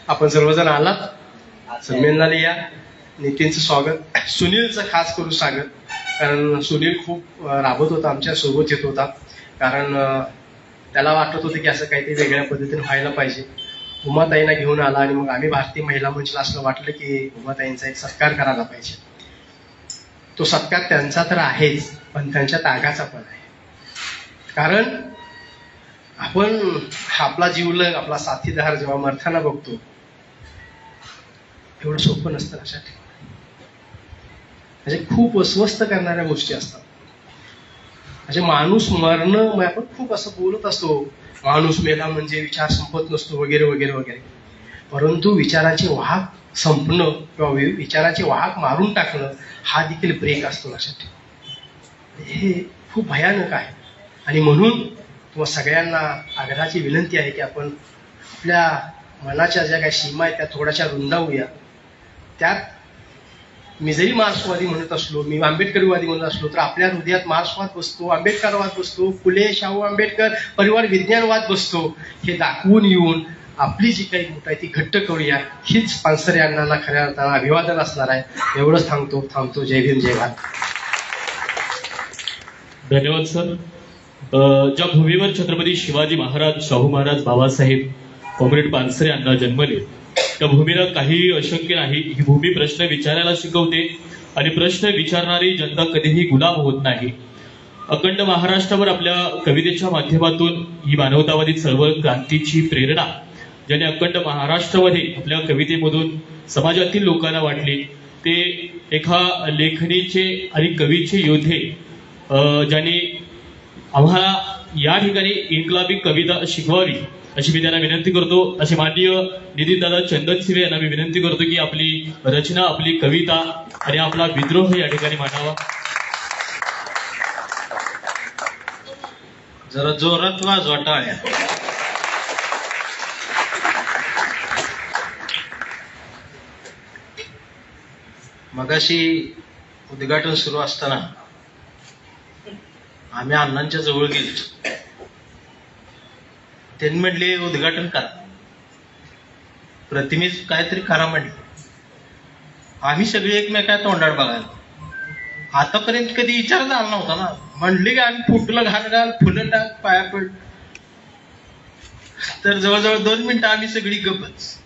आपण सर्वजण आलात, संमेलनाला या. नितीनचं स्वागत, सुनीलचं खास करून स्वागत, कारण सुनील खूप राबत होता, आमच्या सोबत येत होता. कारण त्याला वाटत होतं की असं काहीतरी वेगळ्या पद्धतीने व्हायला पाहिजे. उमाताईंना घेऊन आला आणि मग आम्ही भारतीय महिला मंचला असं वाटलं की उमाताईंचा एक सत्कार करायला पाहिजे. तो सत्कार त्यांचा तर आहेच, पण त्यांच्या त्यागाचा पण आहे. कारण आपण आपला जीवलग, आपला साथीदार जेव्हा मरताना बघतो एवढं सोपं नसतं. लक्षात ठेवा. म्हणजे खूप अस्वस्थ करणाऱ्या गोष्टी असतात. म्हणजे माणूस मरणं, आपण खूप असं बोलत असतो माणूस मेला म्हणजे विचार संपत नसतो वगैरे वगैरे वगैरे. परंतु विचाराचे वाहक संपणं किंवा विचाराचे वाहक मारून टाकणं हा देखील ब्रेक असतो. लक्षात ठेवा. हे खूप भयानक आहे. आणि म्हणून तुम्हाला सगळ्यांना आग्रहाची विनंती आहे की आपण आपल्या मनाच्या ज्या काही सीमा आहेत त्या थोड्याशा रुंदावूया. त्यात मी जरी मार्क्सवादी म्हणत असलो, मी आंबेडकरवादी म्हणत असलो, तर आपल्या हृदयात मार्क्सवाद बसतो, आंबेडकरवाद बसतो, फुले शाहू आंबेडकर परिवार विज्ञानवाद बसतो. हे दाखवून येऊन आपली जी काही मूठ आहे ती घट्ट करूया. हीच पानसरे अण्णांना खऱ्या अर्थानं अभिवादन असणार आहे. एवढंच थांबतो. जय भीम, जय भारत. धन्यवाद सर. ज्या भूमीवर छत्रपती शिवाजी महाराज, शाहू महाराज, बाबासाहेब, कॉम्रेड पानसरे अण्णा जन्मले त्या भूमीला काही अशक्य नाही. ही भूमी प्रश्न विचारायला शिकवते आणि प्रश्न विचारणारी जनता कधीही गुलाम होत नाही. अखंड महाराष्ट्रावर आपल्या कवितेच्या माध्यमातून ही मानवतावादी चळवळ क्रांतीची प्रेरणा ज्याने अखंड महाराष्ट्रामध्ये आपल्या कवितेमधून समाजातील लोकांना वाटली, ते एका लेखनीचे आणि कवीचे योद्धे ज्यांनी आम्हाला या ठिकाणी इन्क्लाबी कविता शिकवावी अशी मी त्यांना विनंती करतो. असे माननीय नितीनदादा चंदनशिवे यांना मी विनंती करतो की आपली रचना, आपली कविता आणि आपला विद्रोह या ठिकाणी मांडावा. जरा जोरात वाजवा टाळ्या. मगाशी उद्घाटन सुरू असताना आम्ही अण्णांच्या जवळ गेलो. त्यांनी म्हटले उद्घाटन करा, प्रतिमेच काहीतरी करा म्हटले. आम्ही सगळे एकमेका तोंडात बघायला. आतापर्यंत कधी विचार झाला नव्हता ना. म्हणले की आम्ही फुटलं घाल फुलं टाक पाया पड. तर जवळजवळ 2 मिनिटं आम्ही सगळी गप्पच.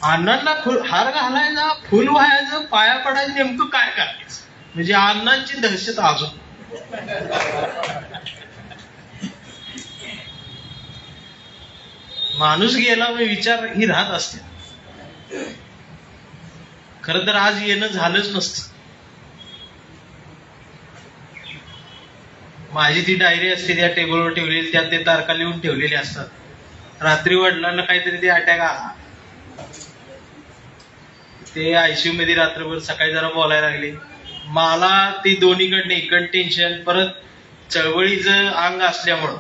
अण्णांना हार घालायचा, फुल व्हायचं, पाया पडायचं, नेमकं काय करायचं म्हणजे अण्णांची दहशत अजून. माणूस गेला मग विचार ही राहत असते. खरं तर आज येणं झालंच नसतं. माझी ती डायरी असते त्या टेबलवर ठेवलेली, त्यात ते तारखा लिहून ठेवलेले असतात. रात्री वडिलांना काहीतरी ते अटॅक आला, ते आयसीयू मध्ये रात्रभर, सकाळी जरा बोलायला लागले. मला ती दोन्हीकडनं इकडं टेन्शन, परत चळवळीचं अंग असल्यामुळं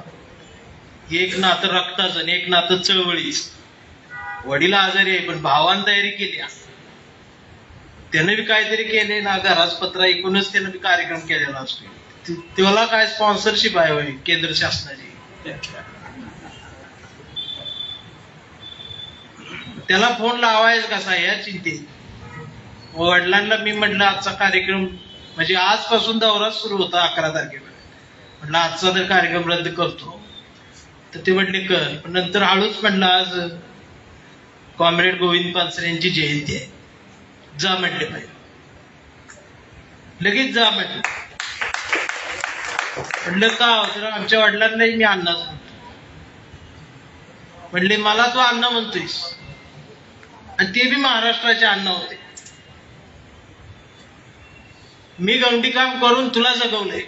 एक नातं रक्ताचं आणि एक नातं चळवळीच. वडील आजारी आहे पण भावानं तयारी केली, त्यानं बी काहीतरी केले ना. घराच पत्र ऐकूनच त्यानं बी कार्यक्रम केलेला असतो. त्याला काय स्पॉन्सरशिप आहे केंद्र शासनाची. त्याला फोन लावायचा कसा या चिंतेत. वडिलांना मी म्हटलं आजचा कार्यक्रम म्हणजे आजपासून दौरा सुरू होता 11 तारखेला. म्हटलं आजचा तर कार्यक्रम रद्द करतो. तर ते म्हटले कर. पण नंतर हळूच म्हटलं आज कॉम्रेड गोविंद पानसरे यांची जयंती आहे, जा म्हटले पाहिजे. लगेच जा म्हटलं. म्हटलं का तर आमच्या वडिलांनाही मी अण्णाच म्हणतो. म्हटले मला तो अण्णा म्हणतोयस, आणि ते बी महाराष्ट्राचे अण्णा होते. मी गवंडी काम करून तुला जगवलंय,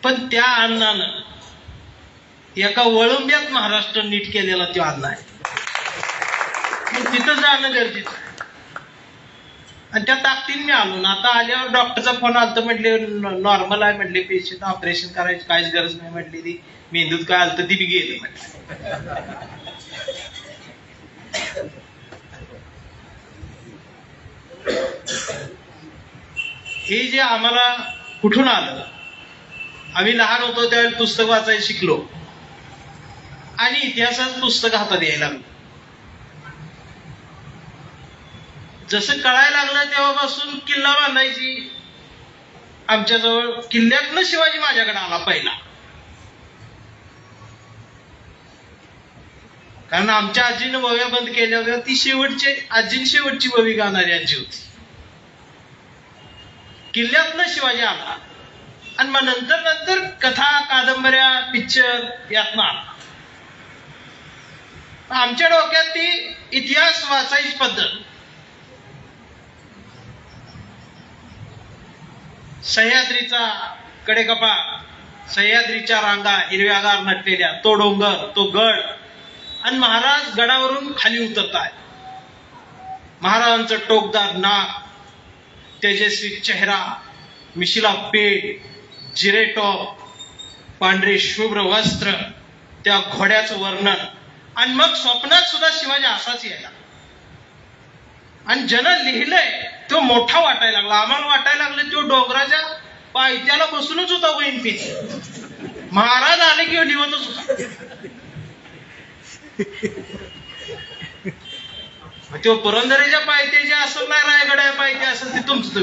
पण त्या अण्णानं एका वळंब्यात महाराष्ट्र नीट केलेला तो अण्णा आहे. तिथं जाणं गरजेचं आहे. आणि त्या ताकदीने मी आलो ना. आता आल्यावर डॉक्टरचा फोन आला तर म्हटले नॉर्मल आहे म्हटले, पेशंट ऑपरेशन करायची काहीच गरज नाही म्हटली. ती मेंदूत काय आलं तर ती बी गेली म्हटलं. हे जे आम्हाला कुठून आलं, आम्ही लहान होतो त्यावेळेला पुस्तक वाचायला शिकलो आणि इतिहासाचं पुस्तक हातात यायला लागलो. जसं कळायला लागलं तेव्हापासून किल्ला बांधायची आमच्याजवळ. किल्ल्यातनं शिवाजी माझ्याकडे आला पहिला, कारण आमच्या आजीनं बव्या बंद केल्या होत्या. ती शेवटची बवी गाणारी आजी होती. किल्ल्यातनं शिवाजी आला आणि मग नंतर कथा, कादंबऱ्या, पिक्चर यातनं आला. आमच्या डोक्यात ती इतिहास वाचायची पद्धत. सह्याद्रीचा कडेकपा, सह्याद्रीच्या रांगा हिरव्यागार नटलेल्या, तो डोंगर, तो गड, आणि महाराज गडावरून खाली उतरताय. महाराजांचं टोकदार नाक, तेजस्वी चेहरा, मिशिला पेट, जिरे टॉप, पांढरे शुभ्र वस्त्र, त्या घोड्याचं वर्णन. आणि मग स्वप्नात सुद्धा शिवाजी असाच यायला. आणि ज्यानं लिहिलंय तो मोठा वाटायला लागला. आम्हाला वाटायला लागलं तो डोंगराच्या पायथ्याला बसूनच होता वहीन पीत. महाराज आले किंवा लिहतच होता. तो पुरंदरेच्या पायथ्याचे असं नाही, रायगडच्या पायथ्या असं ते तुमचं.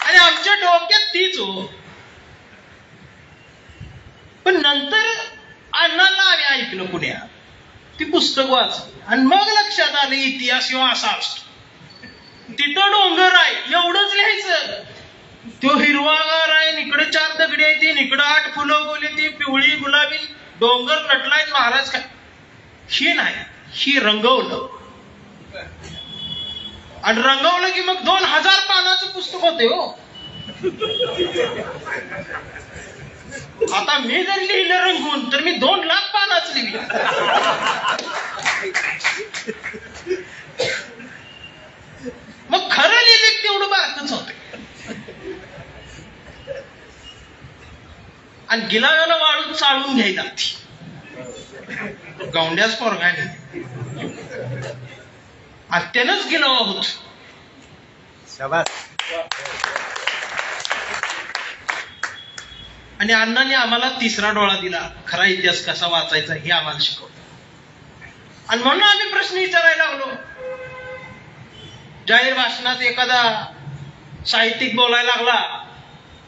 आणि आमच्या डोक्यात तीच हो. पण नंतर ऐकलं पुण्यात, ती पुस्तक वाचली आणि मग लक्षात आलं इतिहास ह्यो असा असतो. तिथं डोंगर आहे एवढंच लिहायचं, तो हिरवागार आहे, इकडे 4 दगडी आहे, ती इकडे 8 फुलं गोली, ती पिवळी गुलाबी, डोंगर नटलाय महाराज काय. ही नाही, ही रंगवलं आणि रंगवलं की मग 2000 पानाचं पुस्तक होते हो. आता मी जर लिहिलं रंगवून तर मी 2 लाख पानाच लिहिली. मग खरं लिहिलं तेवढं बारकच होते. आणि गिलाव्याला वाळून चाळून घ्यायला लागते. गौंड्याच पोरगाने आणि त्यानंच गिलावा होतो. आणि अण्णांनी आम्हाला 3रा डोळा दिला, खरा इतिहास कसा वाचायचा हे आम्हाला शिकवलं. आणि म्हणून आम्ही प्रश्न विचारायला लागलो. जाहीर भाषणात एखादा साहित्यिक बोलायला लागला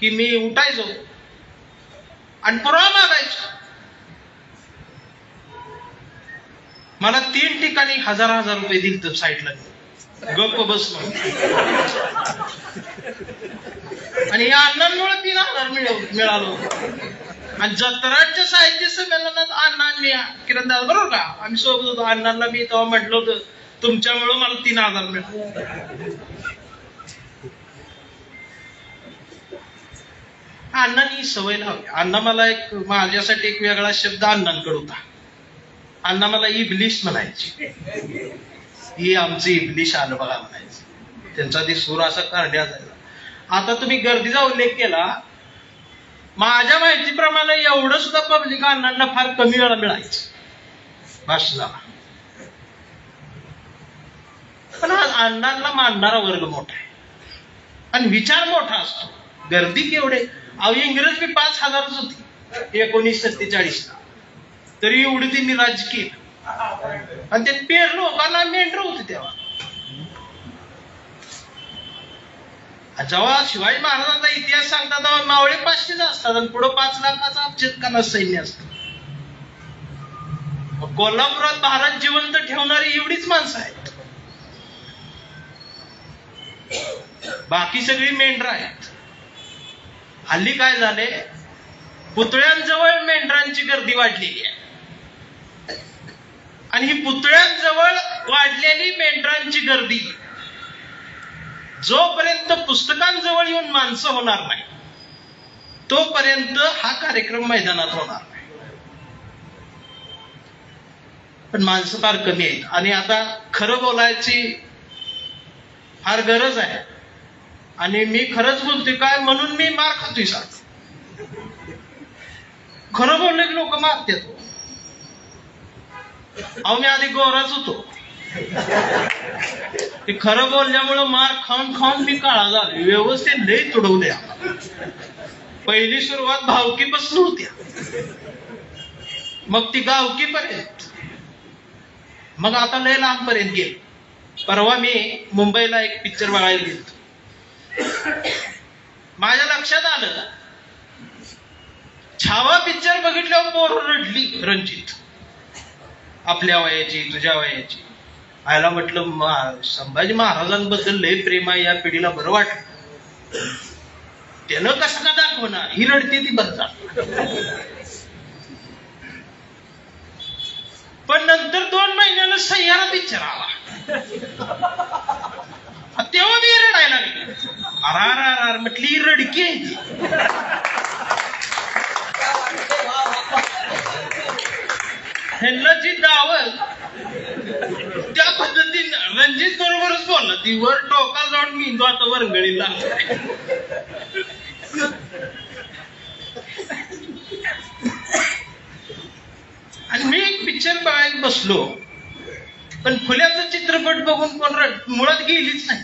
की मी उठायचो आणि पुरावा मागायचो. मला 3 ठिकाणी 1000 रुपये दिलत साईडला, गप्प बस म्हणून. आणि या अण्णांमुळे 3000 मिळालो. आणि जत्रांच्या साहित्य संमेलनात अण्णांनी किरण दादा बरोबर का आम्ही सोबत होतो. अण्णांना मी तेव्हा म्हटलं होतं तुमच्यामुळे मला 3000 मिळाले. अण्णांनी सवय लावली. अण्णा मला माझ्यासाठी एक वेगळा शब्द अण्णांकडे होता. अण्णा मला इबलिश म्हणायची. ही आमची इबलिश आलं बघा म्हणायची. त्यांचा ते सूर असा करड्या जायला. आता तुम्ही गर्दीचा उल्लेख केला, माझ्या माहितीप्रमाणे एवढं सुद्धा पब्लिक अण्णांना फार कमी वेळा मिळायचं भाषणाला. पण अण्णांना मानणारा वर्ग मोठा आहे आणि विचार मोठा असतो. गर्दी केवढे, अहो इंग्रज बी 5000च होती 1947ला, तरी एवढी त्यांनी राज्य केलं. आणि ते पेर लोकांना मेंढर होते तेव्हा. जेव्हा शिवाजी महाराजांचा इतिहास सांगतात तेव्हा मावळे 500 असतात आणि पुढे 5 लाखाचा अफजलखाना सैन्य असतं. कोल्हापुरात भारत जिवंत ठेवणारी एवढीच माणसं आहेत, बाकी सगळी मेंढर आहेत. हल्ली काय झाले, पुतळ्यांजवळ मेंढरांची गर्दी वाढलेली आहे. आणि ही पुतळ्यांजवळ वाढलेली मेंढरांची गर्दी जोपर्यंत पुस्तकांजवळ येऊन माणसं होणार नाही तोपर्यंत हा कार्यक्रम मैदानात होणार नाही. पण माणसं फार कमी आहेत आणि आता खरं बोलायची फार गरज आहे. आणि मी खरंच बोलतोय काय म्हणून मी मार खातोय सारखं. खरं बोलले की लोक मारतात. अहो मी आधी गोराच होतो, ते खरं बोलल्यामुळं मार खाऊन खाऊन मी काळा झालो. व्यवस्थित लय तुडवले. पहिली सुरुवात भावकीपासून होत्या, मग ती गावकीपर्यंत, मग आता लय लांबपर्यंत गेलो. परवा मी मुंबईला एक पिक्चर बघायला गेलो. माझ्या लक्षात आलं, छावा पिक्चर बघितल्यावर पोरं रडली. रणजित आपल्या वयाची, तुझ्या वयाची. आयला म्हटलं संभाजी महाराजांबद्दल लय प्रेम आहे, या पिढीला बरं वाटलं. त्यानं कसं का दाखवणार, ही रडते ती बरं. पण नंतर 2 महिन्यानं सह्यारा पिक्चर आला, तेव्हा मी रडायला लागले. अरार म्हटली ही रडकी आहे ती. ह्यांना जी दावत त्या पद्धतीनं रणजित बरोबरच बोलला. ती वर टोका जाऊन मी आता वरंगळीला. आणि मी एक पिक्चर बघायला बसलो, पण फुल्याचा चित्रपट बघून कोण मुळात गेलीच नाही.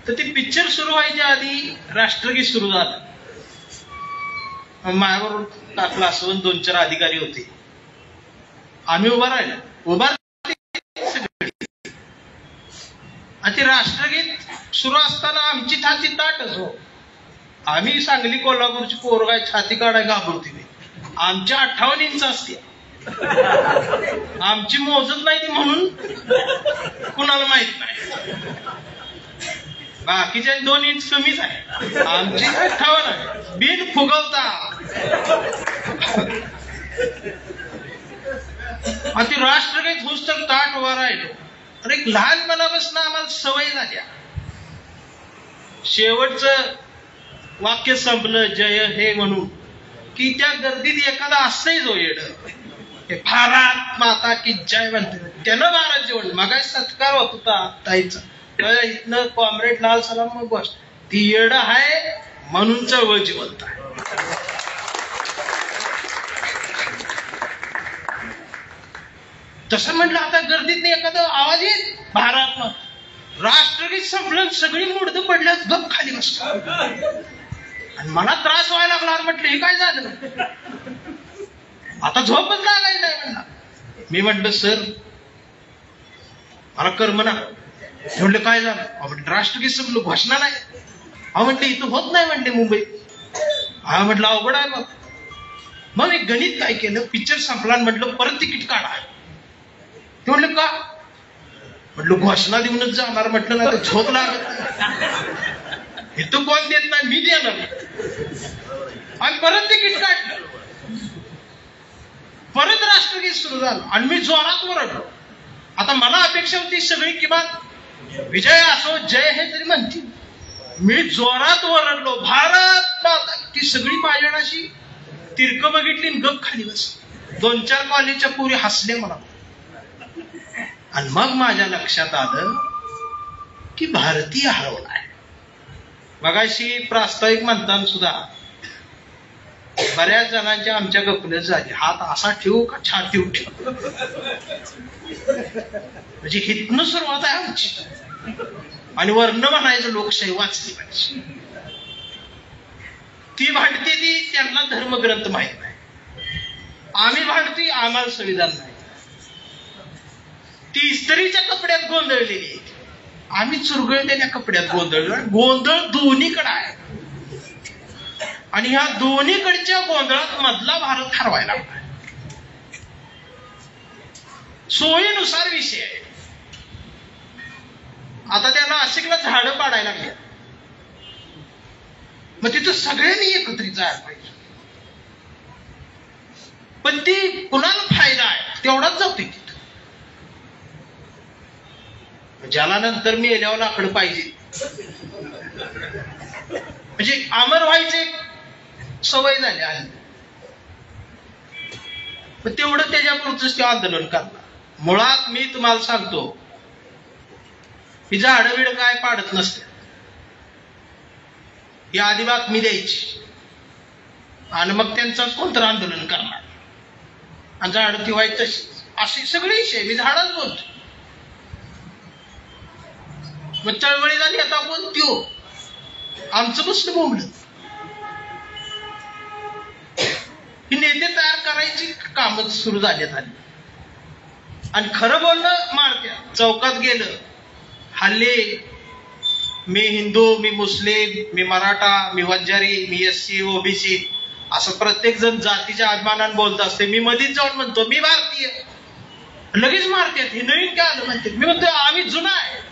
तर ते पिक्चर सुरू व्हायच्या आधी राष्ट्रगीत सुरू झालं. माझ्याबरोबर क्लासवर 2-4 अधिकारी होते. आम्ही उभा राहिलो, आणि ते राष्ट्रगीत सुरू असताना आमची छाती ताटच हो. आम्ही सांगली कोल्हापूरची पोरं काय छाती काढाय घाबरते नाही. आमची 58 इंच असते. आमची मोजत नाही ती म्हणून कुणाला माहित नाही. बाकीच्या 2 इंच कमीच आहे. आमची 58 आहे. बिन फुगवता ती राष्ट्रगीत होस तर ताट उभा राहिलो. तर एक लहानपणापासून आम्हाला सवय झाल्या. शेवटचं वाक्य संपलं जय हे म्हणून की त्या गर्दीत एखादा असतंय जो येड भारत माता की जय म्हणते. त्यानं भारत जेवण मगा सत्कार होत होता ताईचा. इथनं कॉम्रेड लाल सलाम मग बस ती येड आहे म्हणून चळवळ जिवंत आहे. तसं म्हटलं आता गर्दीत एखादा आवाज येईल भारत माता. राष्ट्रगीत संपलं सगळी मुडद पडल्यास गप खाली बसतो. आणि मला त्रास व्हायला लागला. म्हटलं हे काय झालं. आता झोपच लागायची नाही म्हणला. मी म्हटलं सर मला करमना. म्हटलं काय झालं. म्हटलं राष्ट्रगीत संपलं घोषणा नाही. म्हटलं इथं होत नाही म्हटले मुंबईत. म्हटलं अवघड आहे बघ. मग मी गणित काय केलं. पिक्चर संपला म्हटलं परत तिकीट काढा. ते म्हटलं का. म्हटलं घोषणा देऊनच जाणार. म्हटलं नाही तर झोप लागत. इथं कोण देत नाही मी देणार. आणि परत तिकीट काढलं. परत राष्ट्रगीत सुरू झालं आणि मी जोरात ओरडलो. आता मला अपेक्षा होती सगळी किमान विजय असो जय हे तरी म्हणतील. मी जोरात ओरडलो भारत माता. ती सगळी माझ्या अशी तिरकं बघितली गप खाली बसली. 2-4 कॉलेजच्या पोरी हसल्या मला. आणि मग माझ्या लक्षात आलं की भारतीय हरवला आहे. मगाशी प्रास्ताविक म्हणताना सुद्धा बऱ्याच जणांच्या आमच्या गपलत झाली. हात असा ठेवू का छातीवर ठेवू. म्हणजे हितनं सुरुवात आहे आमची. आणि वर्ण म्हणायचं लोकशाही वाचली पाहिजे. ती भांडते ती त्यांना धर्मग्रंथ माहित नाही. आम्ही भांडतोय आम्हाला संविधान नाही. ती इस्त्रीच्या कपड्यात गोंधळलेली. आम्ही चुरगळलेल्या कपड्यात गोंधळलो. गोंधळ दोन्हीकडे आहे. आणि ह्या दोन्हीकडच्या गोंधळात मधला भारत हरवायला लागला. सोयीनुसार विषय आहे. आता त्या नाशिकला झाडं पाडायला लागल्या. मग तिथं सगळ्यांनी एकत्रित जायला पाहिजे. पण ती कुणाला फायदा आहे तेवढाच जाते तिथं. ज्याला नंतर मी येल्यावर लाकडं पाहिजे म्हणजे अमर व्हायचे सवय झाली आहे. पण तेवढं त्याच्यापुरतच ते आंदोलन करणार. मुळात मी तुम्हाला सांगतो ही झाडं बिड काय पाडत नसते. ही आधी बातमी द्यायची आणि मग त्यांचाच कोणतं आंदोलन करणार. आणि झाडं ती व्हायची तशी अशी सगळी विषय मी झाडच बोलतो. मग चळवळी झाली आता कोण त्यो आमचं बसलं बोंबलं. ही नेते तयार करायची कामच सुरू झाली. आणि खरं बोलणं मारत्या. चौकात गेलं हल्ली मी हिंदू मी मुस्लिम मी मराठा मी वंजारी मी SC OBC असं प्रत्येक जण जातीच्या अभिमानाने बोलत असते. मी मधीच जाऊन म्हणतो मी भारतीय. लगेच मारतात. हे नवीन काय आलं म्हणते. मी म्हणतो आम्ही जुना आहे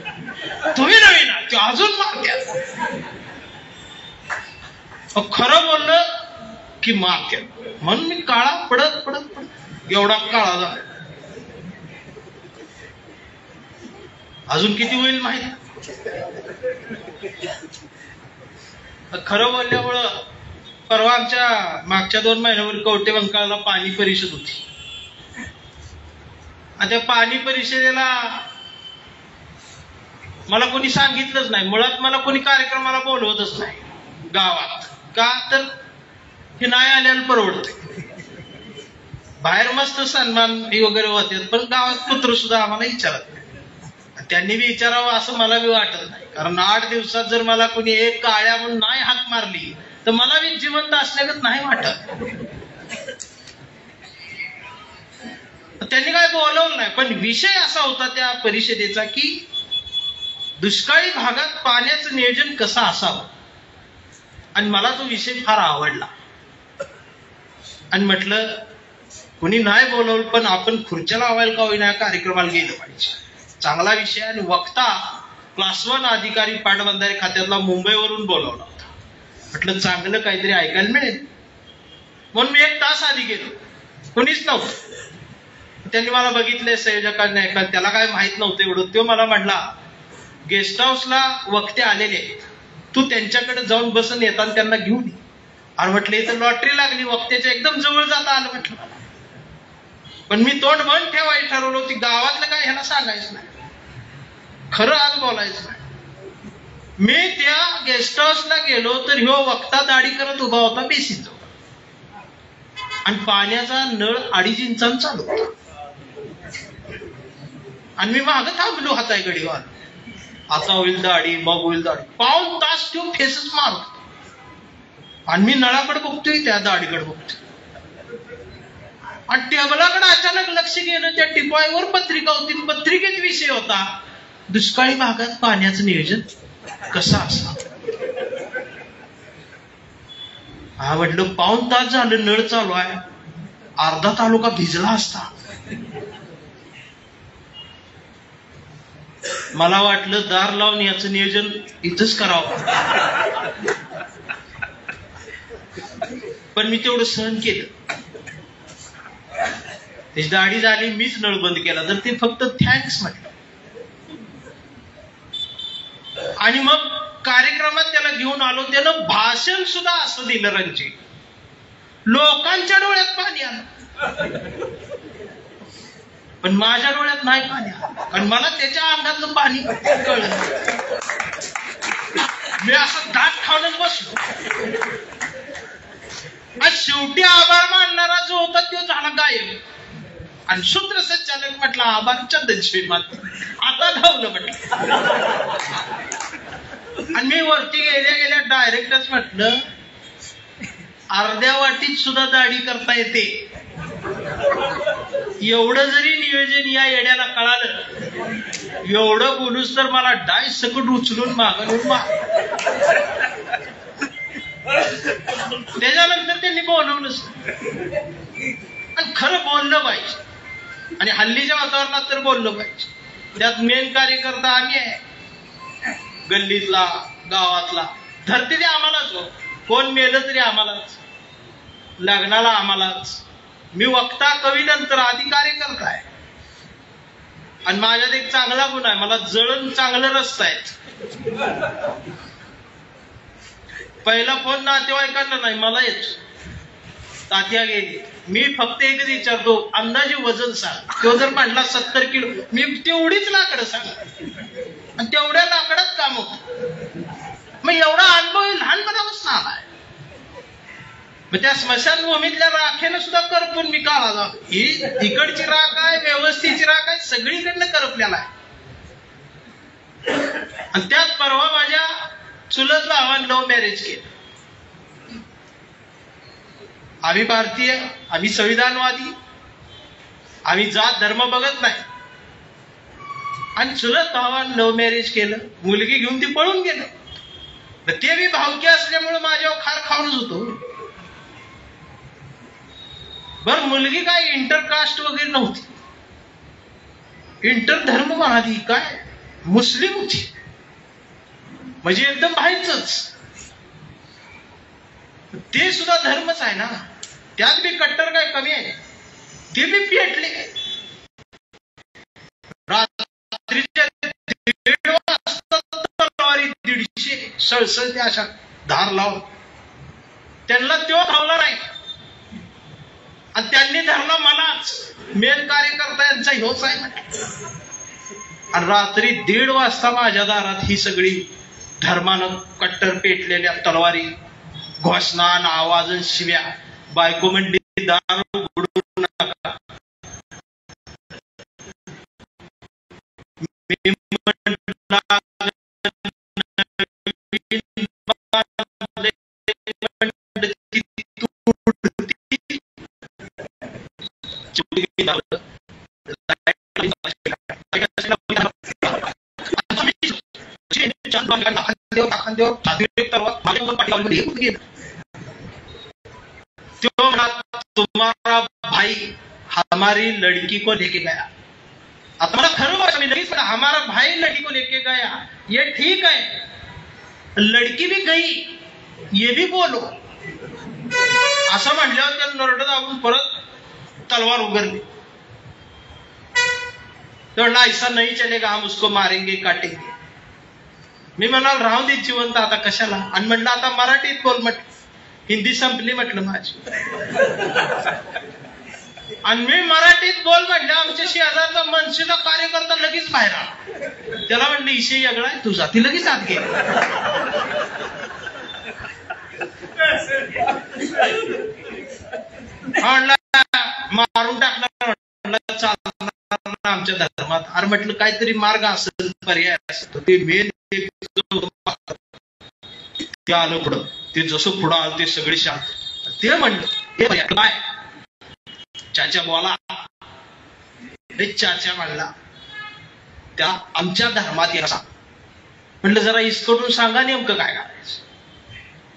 तुम्ही नवीन आहे. ते अजून मारतात. खरं बोललं की मारतात. म्हणून मी काळा पडत पडत पडत एवढा काळा झाला. अजून किती होईल माहिती. खरं बोलल्यामुळं परवा आमच्या मागच्या 2 महिन्यावर कवटे बंकाळला पाणी परिषद होती. आणि त्या पाणी परिषदेला मला कोणी सांगितलंच नाही. मुळात मला कोणी कार्यक्रमाला बोलवतच नाही गावात. का तर हे नाही आल्याला परवडतंय. बाहेर मस्त सन्मान वगैरे होते पण गावात पुत्र सुद्धा आम्हाला विचारत नाही. त्यांनी बी विचारावं असं मला बी वाटत नाही. कारण 8 दिवसात जर मला कोणी एक काळ्या म्हणून नाही हाक मारली तर मला बी जिवंत असल्यागत नाही वाटत. त्यांनी काय बोलवलं नाही. पण विषय असा होता त्या परिषदेचा की दुष्काळी भागात पाण्याचं नियोजन कसं असावं. आणि मला तो विषय फार आवडला आणि म्हटलं कुणी नाही बोलवलं पण आपण खुर्च्या लावायला का होईना कार्यक्रमाला गेलं पाहिजे. चांगला विषय. आणि वक्ता क्लास 1 अधिकारी पाटबंधारे खात्यातला मुंबईवरून बोलवला होता. म्हटलं चांगलं काहीतरी ऐकायला मिळेल म्हणून मी 1 तास आधी गेलो. कुणीच नव्हतं. त्यांनी मला बघितले संयोजकांनी ऐकायला. त्याला काय माहित नव्हतं एवढं. तो मला म्हटला गेस्ट हाऊसला वक्ते आलेले आहेत, तू त्यांच्याकडे जाऊन बसून येताना त्यांना घेऊन ये. आणि म्हटलं इथं लॉटरी लागली, वक्त्याच्या एकदम जवळ जाता आलं म्हटलं. पण मी तोंड बंद ठेवायचं ठरवलं. ती गावातलं काय ह्याला सांगायचं नाही, खरं आज बोलायचं नाही. मी त्या गेस्ट हाऊसला गेलो तर ह्यो वक्ता दाढी करत उभा होता बेसिन आणि पाण्याचा नळ 2.5 इंचांचा चालू होता. आणि मी मागं थांबलो हाताय गडीवर. आता होईल दाढी, मग होईल दाढी. पाऊण तास तो फेसच मारतो आणि मी नळाकडे बघतोय, त्या दाढीकडे बघतोय. आणि टेबलाकडे अचानक लक्ष गेलं. त्या टिपाईवर पत्रिका होती. पत्रिकेत विषय होता दुष्काळी भागात पाण्याचं नियोजन कसं असणार. हा म्हटलं पाऊण तास झालं नळ चालू आहे, अर्धा तालुका भिजला असता. मला वाटलं दार लावून याचं नियोजन इथंच करावं. पण मी तेवढं सहन केलं. त्याची दाढी झाली, मीच नळ बंद केला. तर ते फक्त थँक्स म्हटलं. आणि मग कार्यक्रमात त्याला घेऊन आलो. त्यानं भाषण सुद्धा असं दिलं रंजी. लोकांच्या डोळ्यात पाणी आलं पण माझ्या डोळ्यात नाही पाणी आलं, कारण मला त्याच्या अंगातलं पाणी कळलं. मी असं दात खाऊनच बसलो. आज शेवटी आभार मानणारा जो होता तो झाला गायब. आणि सूत्रसंचालक म्हटलं आभार चंदनशिवी मात्र आता धावलं म्हटलं. आणि मी वरती गेल्या डायरेक्टच म्हटलं अर्ध्या वाटीत सुद्धा दाढी करता येते. एवढं जरी नियोजन या येड्याला कळालं, एवढं बोलूच तर मला डाय सकट उचलून मागून त्याच्यानंतर त्यांनी बोलवलंच. आणि खरं बोललं पाहिजे. आणि हल्लीच्या वातावरणात तर बोललं पाहिजे. त्यात मेन कार्यकर्ता आम्ही आहे, गल्लीतला, गावातला. धरती ते आम्हालाच हो. कोण मेलं तरी आम्हालाच, लग्नाला आम्हालाच. मी वक्ता, कवी, नंतर आधी कार्यकर्ता आहे. आणि माझ्यात एक चांगला गुण आहे, मला जळण चांगलं रस्ता आहे. पहिला फोन नातेवाईकांना नाही, मला येतो. तात्या गेली, मी फक्त एकच विचारतो अंदाजे वजन सांग. तो जर म्हटला 70 किलो, मी तेवढीच लाकडं सांग. आणि तेवढ्या लाकडात काम होतं. मग एवढा अनुभव लहानपणापासून आलाय. मग त्या स्मशानभूमीतल्या राखेनं सुद्धा करपून मी काळा जातो. ही तिकडची राख आहे, व्यवस्थेची राख आहे, सगळीकडनं करपलेला आहे. आणि त्यात परवा माझ्या चुलत भावानं लव्ह मॅरेज केलं. आम्ही भारतीय, आम्ही संविधानवादी, आम्ही जात धर्म बघत नाही. आणि चुलत भावानं लव्ह मॅरेज केलं. मुलगी घेऊन ती पळून गेलं. ते बी भावकी असल्यामुळे माझ्यावर खार खाऊनच होतो. बर मुलगी काय इंटरकास्ट वगैरे नव्हती, इंटर धर्म म्हणाली, काय मुस्लिम होती. म्हणजे एकदम बाहेरच. ते सुद्धा धर्मच आहे ना, त्यात बी कट्टर काय कमी आहे. ते बी पेटले. रात्रीच्या 1:30 वाजता तलवारी 150 सळसळते अशा धार लावून. त्यांना तो धावला नाही आणि त्यांनी धरला मलाच. मेन कार्यकर्ता यांचा ह्योच आहे. आणि रात्री 1:30 वाजता माझ्या दारात ही सगळी धर्मानं कट्टर पेटलेल्या तलवारी, घोषणा, आवाज, शिव्या. बायको म्हणली दार उघडू नका. मी खांद्यावर छातीवर तलवार माझ्यावर पाठी लावली म्हणजे गेलं. तो म्हणाला तुम्हारा भाई हमारी लड़की को लेके गया. आता मला खरं वाटलं, मी लगेच हमारा भाई लड़की को लेके गया ये ठीक है, लड़की भी गई ये भी बोलो. असं म्हटल्यावर त्याला नरड दाबून परत तलवार उघडली. तो ऐसा नहीं चलेगा, हम उसको मारेंगे काटेंगे. मी म्हणाल राहू दे जिवंत आता कशाला. आणि म्हटलं आता मराठीत बोल म्हटलं, हिंदी संपली म्हटलं माझी. आणि मी मराठीत बोल म्हटलं, आमच्या शेजारचा मनसेचा कार्यकर्ता लगेच बाहेर आला. त्याला म्हटलं इशे वेगळा आहे तुझा, ती लगेच आत गेली. मारून टाकणार म्हटलं चालणार आमच्या धर्मात. अरे म्हटलं काहीतरी मार्ग असेल, पर्याय असेल. ते मेन ते आलं पुढं. ते जसं पुढं आलं ते सगळे शांत. ते म्हणलं काय चाचा बोला. चाचा म्हणला त्या आमच्या धर्मात या सांग. म्हटलं जरा इसकडून सांगा नेमकं काय करायचं.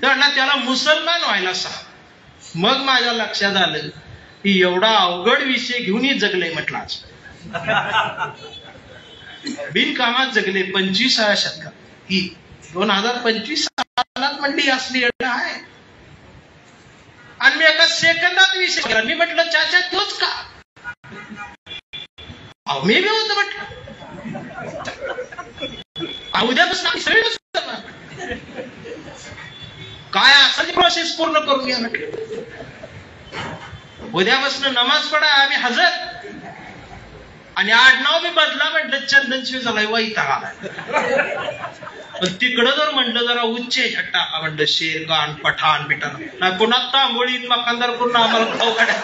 ते म्हणला त्याला मुसलमान व्हायला सांग. मग माझ्या लक्षात आलं की एवढा अवघड विषय घेऊनही जगले म्हटलं. आज बिनकामात जगले 25व्या शतकात. ही 2025 सालात म्हणली असली येणं आहे. आणि मी एका सेकंदात विषय केला. मी म्हटलं चाचा तोच का. मी बी होतो म्हटलं. उद्यापासून सगळे काय असेल प्रोसेस पूर्ण करून घ्या म्हटलं. उद्यापासून नमाज पडा आम्ही हजर. आणि आडनाव मी बदला म्हटलं चंदनशिव झालाय वैताग आलाय. पण तिकडं जर म्हटलं जरा उच्च टाका म्हटलं शेरखान पठाण बिठाण नाही पुन्हा तांबोळी मकानदार करून आम्हाला खाऊ गाड्या.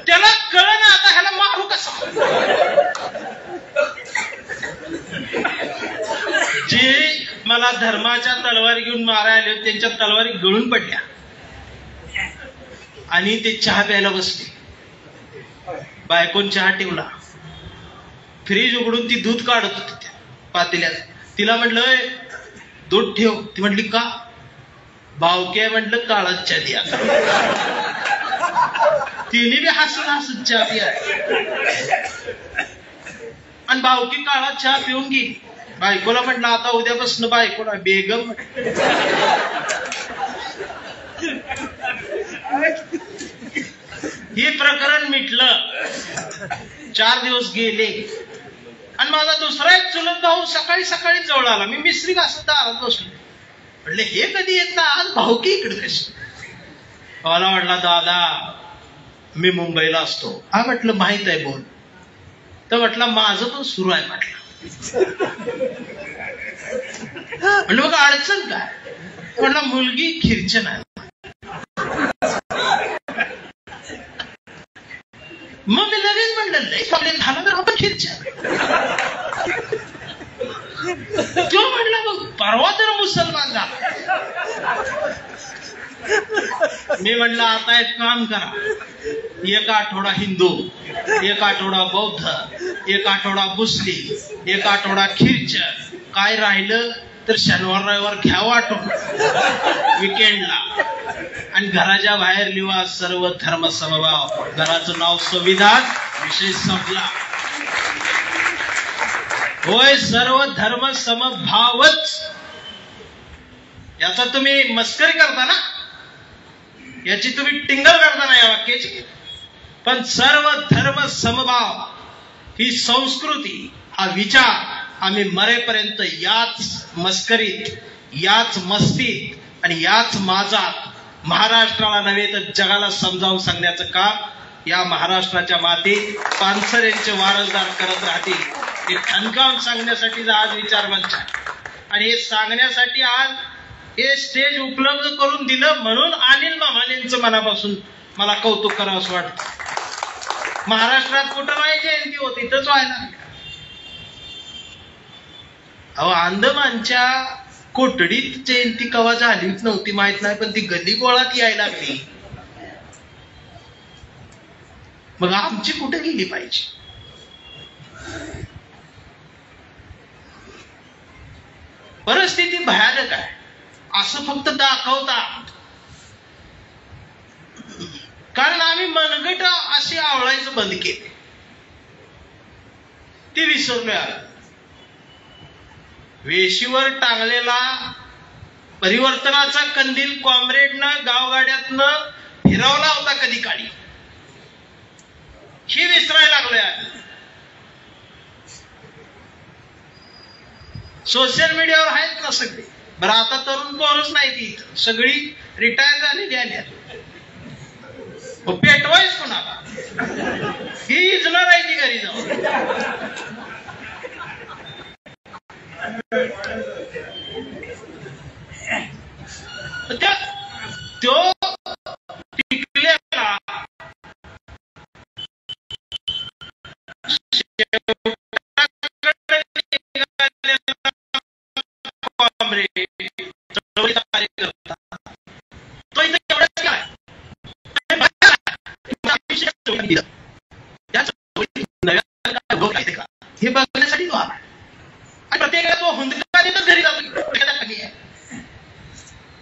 त्याला कळ ना आता ह्याला मारू कसा. जे मला धर्माच्या तलवारी घेऊन मारायला आले त्यांच्या तलवारी गळून पडल्या. आणि ते चहा प्यायला बसले. बायकोन चहा ठेवला. फ्रीज उघडून ती दूध काढत होती त्या पातेल्यात. तिला म्हटलं दूध ठेव. ती म्हटली का. भावके म्हटलं काळात चहा द्या. तिने बी हसून हसून चहा पिया. आणि भावकी काळात चहा पिऊन गेली. बायकोला म्हटलं आता उद्यापासून बायकोला बेगम. हे प्रकरण मिटलं. 4 दिवस गेले. आणि माझा दुसरा एक चुलत भाऊ सकाळी सकाळी जवळ आला. मी मिसरी घासत दारात बसलो. म्हटलं हे कधी येत ना आज भाऊकी इकडे कशी. मला म्हटला दादा मी मुंबईला असतो. हा म्हटलं माहित आहे बोल. तर म्हटलं माझं पण सुरू आहे म्हटलं. म्हटलं बघा अडचण काय. म्हटलं मुलगी खिरचन आहे. मग मी लगेच म्हणलं नाही झालं तर आपण खिरचन. तो म्हटला मग परवा तर मुसलमान झाला. मी म्हणलं आता एक काम करा. एक आठवडा हिंदू, एक आठवडा बौद्ध, एक आठवडा मुस्लिम, एक आठवडा ख्रिश्चन. काय राहिलं तर शनिवार रविवार घ्या वाटून विकेंडला. आणि घराच्या बाहेर लिहा सर्व धर्म समभाव. घराचं नाव संविधान. विषय संपला. होय सर्व धर्म समभावच. याचा तुम्ही मस्करी करता ना, याची तुम्ही टिंगल करता ना या वाक्याची. पण सर्व धर्म समभाव ही संस्कृती, हा विचार आम्ही मरेपर्यंत याच मस्करीत, याच मस्तीत आणि याच माजात महाराष्ट्राला नव्हे तर जगाला समजावून सांगण्याचं काम या महाराष्ट्राच्या मातीत पानसरेंचे वारसदार करत राहतील. हे ठणकावून सांगण्यासाठी आज विचार मंच आहे. आणि हे सांगण्यासाठी आज हे स्टेज उपलब्ध करून दिलं म्हणून अनिल मामानेंचं मनापासून मला कौतुक करावं असं वाटतं. महाराष्ट्रात कुठं नाही जयंती होती इथंच व्हायला. अहो अंदमानच्या कोठडीत जयंती कवा झालीच नव्हती माहित नाही, पण ती गल्ली बोळात यायला लागली. मग आमची कुठे गेली पाहिजे. परिस्थिती भयानक आहे असं फक्त दाखवतात, कारण आम्ही मनगट अशी आवळायचं बंद केले, ती विसरलोय. वेशीवर टांगलेला परिवर्तनाचा कंदील कॉम्रेडनं गावगाड्यातनं फिरवला होता कधी काळी, ही विसरायला लागलोय. सोशल मीडियावर आहेत ना सगळे. बरं आता तरुण पोरच नाही ती, सगळी रिटायर झालेली आल्या. पेटवायच कोणाला, ही इजणार आहे ती घरी जाऊन. तो टिकलेला हे बघण्यासाठी तो आला आणि प्रत्येकाला तो हुंदका देतच घरी जातो.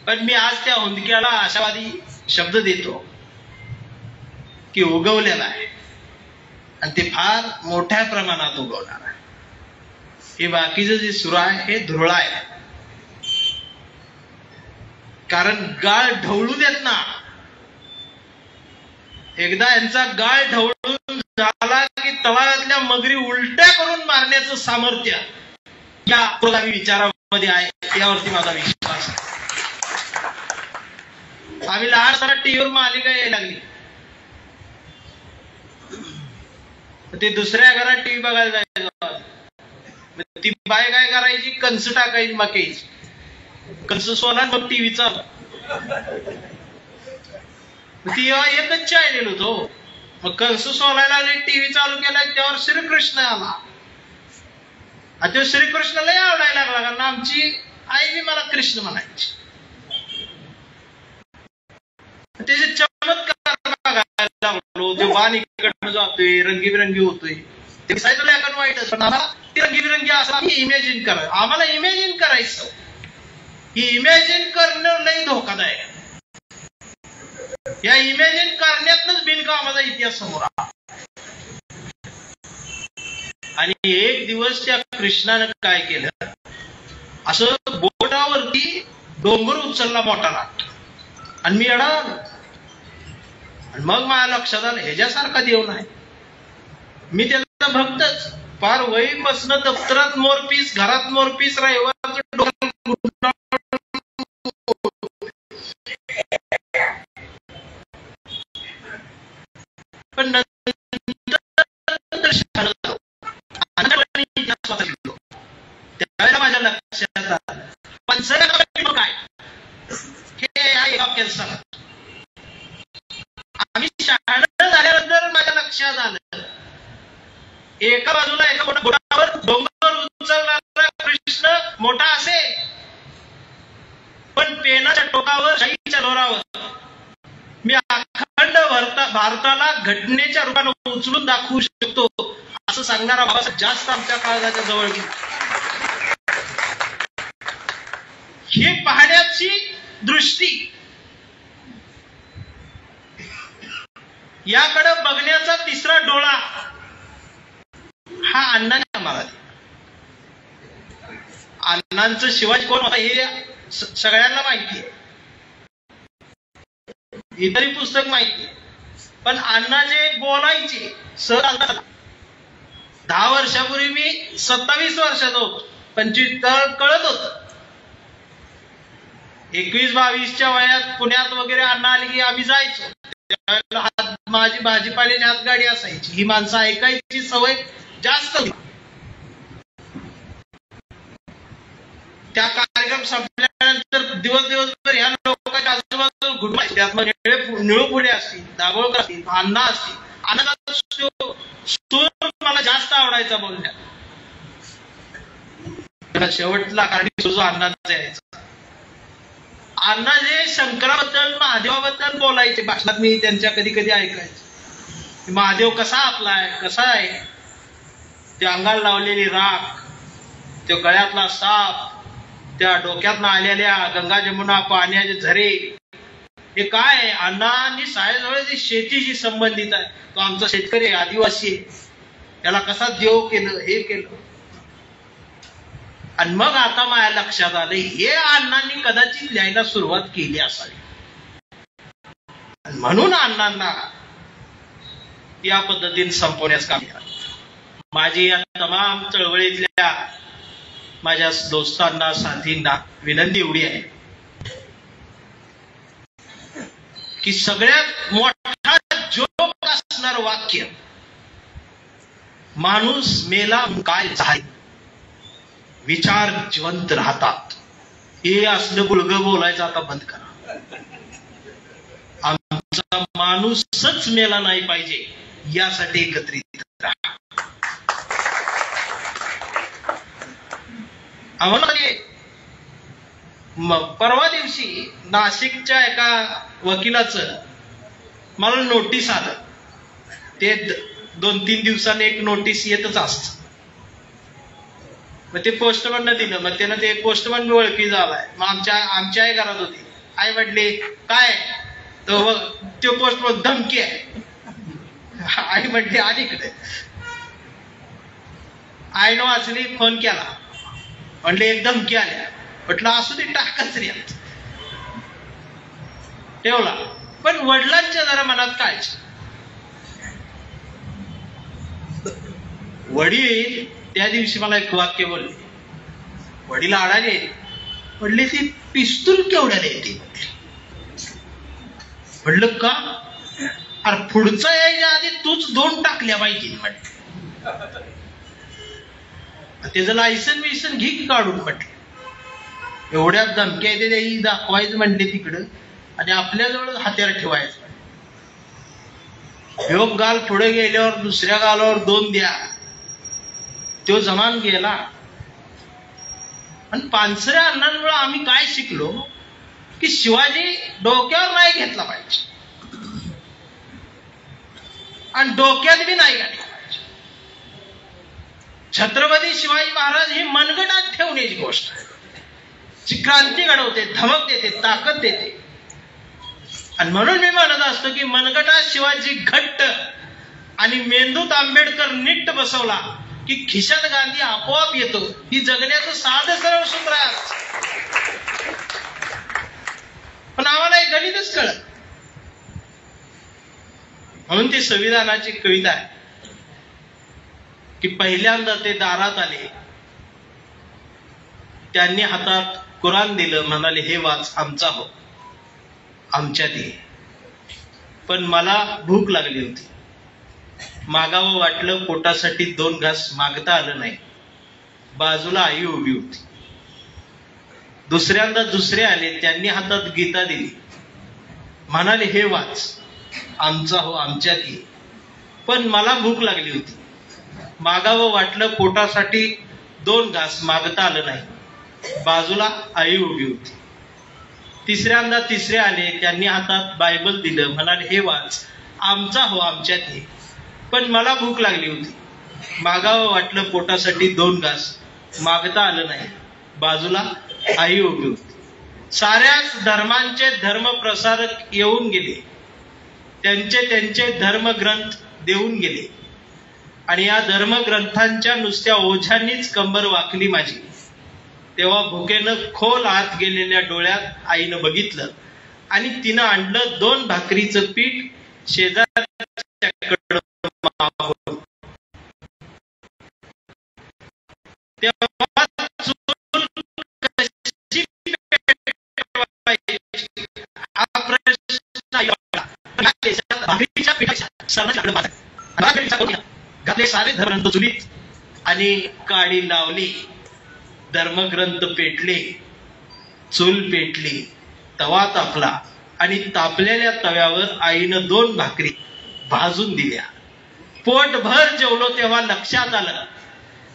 पण मी आज त्या हुंदक्याला आशावादी शब्द देतो की उगवलेला आहे आणि ते फार मोठ्या प्रमाणात उगवणार आहे. हे बाकीचं जे सुरू आहे हे धुरळा आहे, कारण गाळ ढवळू देत ना. एकदा यांचा गाळ ढवळून झाला की तळागातल्या मगरी उलट्या करून मारण्याचं सामर्थ्य या पुरोगामी विचारामध्ये आहे, यावरती माझा विश्वास आहे. आम्ही लहान असताना टीव्हीवर मालिका यायला लागली, ते दुसऱ्या घरात टीव्ही बघायला जायचं. ती बाय काय करायची, कंस टाकायची मक्याची, कंस सोला मग टीव्हीचा. ती एकच चॅनेल होतो, मग कंस सोलायला टीव्ही चालू केला, त्यावर श्रीकृष्ण आला. तो श्रीकृष्ण लय आवडायला लागला, कारण आमची आई बी मला कृष्ण म्हणायची. त्याचे चमत्कार बघायला लागलो, ते बाण इकडनं जातोय, रंगीबिरंगी होतोय. ते दिसायचं ब्लॅक अँड व्हाईट, पण आम्हाला ती रंगीबिरंगी असं आम्ही इमॅजिन करायचं. आम्हाला इमॅजिन करायचं, ही इमॅजिन करणं लय धोकादायक. या इमॅजिन करण्यातच बिनकामाचा इतिहास समोर आला. आणि एक दिवस त्या कृष्णानं काय केलं, असं बोटावरती डोंगर उचलला मोठा लाट, आणि मी अडावलो. आणि मग माझ्या लक्षात आलं ह्याच्यासारखा देव नाही. मी त्याचा भक्तच. फार वहीपासनं दप्तरात मोरपीस, घरात मोरपीस, रविवारचं डोंगर. पण त्यावेळेला माझ्या लक्षात आलं पंचरत्न काय हे वाक्याचं. आम्ही शहाणा झाल्यानंतर माझ्या लक्षात आलं, एका बाजूला एका बोटावर डोंगर उचलणारा कृष्ण मोठा असेल, पण पेनाच्या टोकावर, शाईच्या दोरावर मी अखंड भारताला घटनेच्या रूपाने उचलून दाखवू शकतो असं सांगणारा बाबासाहेब जास्त आमच्या काळजाच्या जवळ गेला. हे पाहण्याची दृष्टी, याकडे बघण्याचा तिसरा डोळा हा अण्णाने आम्हाला दिला. अण्णांचं शिवाजी कोण होता हे सगळ्यांना माहिती आहे, इतरही पुस्तक माहिती, पण अण्णा जे बोलायचे सर. 10 वर्षापूर्वी मी 27 वर्षाचा होतो, 25 कळत होत. 21-22च्या वयात पुण्यात वगैरे अण्णा आली की आम्ही जायचो. त्यावेळेला माझी भाजीपाल्याची हातगाडी असायची. ही माणसं ऐकायची सवय जास्त होती. त्या कार्यक्रम संपल्यानंतर दिवसभर ह्या लोकांच्या आजूबाजूला घुटमायचे. त्यात निळूपुढे असतील, दाभोळकर असतील, अण्णा असतील. अण्णाचा सूर मला जास्त आवडायचा बोलण्यात. शेवटला कारणी सुरू अण्णाचा यायचा. अण्णा जे शंकराबद्दल, महादेवाबद्दल बोलायचे भाषणात, मी त्यांच्या कधी कधी ऐकायचे. महादेव कसा आपलाय, कसा आहे, ते अंगाला लावलेली राख, तो गळ्यातला साप, त्या डोक्यातनं आलेल्या गंगा जमुना पाण्याचे झरे हे काय अण्णा आणि साहेबजवळ जी शेतीशी संबंधित आहे. तो आमचा शेतकरी आदिवासी आहे, त्याला कसा देव केलं हे केलं. आणि मग आता माझ्या लक्षात आलं हे अण्णांनी कदाचित लिहायला सुरुवात केली असावी. म्हणून अण्णांना या पद्धतीने संपवण्यास काम केलं. माझी या तमाम चळवळीतल्या माझ्या दोस्तांना साथींना विनंती एवढी आहे की सगळ्यात मोठा जोक असणार वाक्य माणूस मेला काय झाले विचार जिवंत राहतात हे असलं बुलगं बोलायचं आता बंद करा. आमचा माणूसच मेला नाही पाहिजे यासाठी एकत्रित राहा. आम्हाला परवा दिवशी नाशिकच्या एका वकिलाचं मला नोटीस आलं. ते 2-3 दिवसांनी एक नोटीस येतच असत. मग ते पोस्टमॅननं दिलं. मग त्यानं ते पोस्टमॅन ओळखी झालाय. मग आमच्या आई घरात होती. आई म्हटली काय तो पोस्टमॅन धमकी आहे. आई म्हटली अलीकडे. आईनं वाचली फोन केला. म्हटले एक धमकी आल्या. म्हटलं असू दे टाकाच रे ठेवला. पण वडिलांच्या जरा मनात काळजी. वडील त्या दिवशी मला एक वाक्य बोलले. वडील आडाले म्हटले ती पिस्तूल केवढ्याला येते म्हटली. म्हटलं का अरे पुढचा यायच्या आधी तूच 2 टाकल्या पाहिजे म्हटलं. त्याचं लायसन बिसन घे की काढून म्हटलं. एवढ्या धमक्या येते दाखवायचं म्हटले तिकडं आणि आपल्याजवळ हत्यार ठेवायचं. योग गाल पुढे गेल्यावर दुसऱ्या गालावर 2 द्या. तो जमान गेला. आणि पानसऱ्या अण्णांमुळे आम्ही काय शिकलो की शिवाजी डोक्यावर नाही घेतला पाहिजे आणि डोक्यात बी नाही घातला पाहिजे. छत्रपती शिवाजी महाराज ही मनगटात ठेवण्याची गोष्ट आहे जी क्रांती घडवते, धमक देते, ताकद देते. आणि म्हणून मी म्हणत असतो की मनगटात शिवाजी घट्ट आणि मेंदूत आंबेडकर नीट बसवला की खिशात गांधी आपोआप येतो. ही जगण्याचं साधं सरळ सूत्र आहे. पण आम्हाला हे गणितच कळत. म्हणून ती संविधानाची कविता आहे की पहिल्यांदा ते दारात आले. त्यांनी हातात कुराण दिलं. म्हणाले हे वाच आमचा हो आमच्यात ये. पण मला भूक लागली होती. मागावं वाटलं. पोटासाठी 2 घास मागता आलं नाही. बाजूला आई उभी होती. दुसऱ्यांदा दुसरे आले. त्यांनी हातात गीता दिली. म्हणाले हे वाच आमचा हो आमच्यात ये. पण मला भूक लागली होती. मागावं वाटलं. पोटासाठी 2 घास मागता आलं नाही. बाजूला आई उभी होती. तिसऱ्यांदा तिसरे आले. त्यांनी हातात बायबल दिलं. म्हणाले हे वाच आमचा हो आमच्यात ये. पण मला भूक लागली होती. मागावं वाटलं. पोटासाठी 2 घास मागता आलं नाही. बाजूला आई उभी होती. साऱ्याच धर्मांचे धर्मप्रसारक येऊन गेले. त्यांचे धर्मग्रंथ देऊन गेले. आणि या धर्मग्रंथांच्या नुसत्या ओझ्यांनीच कंबर वाकली माझी. तेव्हा भुकेनं खोल आत गेलेल्या डोळ्यात आईनं बघितलं आणि तिनं आणलं 2 भाकरीचं पीठ शेजाऱ्याकडं मागून. तेव्हा चूल कशी पेटवायची हा प्रश्न भाकरीच्या पिठाच्या घातले सारे धर्मग्रंथ चुलीत आणि काडी लावली. धर्मग्रंथ पेटले. चूल पेटली. तवा तापला आणि तापलेल्या तव्यावर आईनं 2 भाकरी भाजून दिल्या. पोटभर जेवलो तेव्हा लक्षात आलं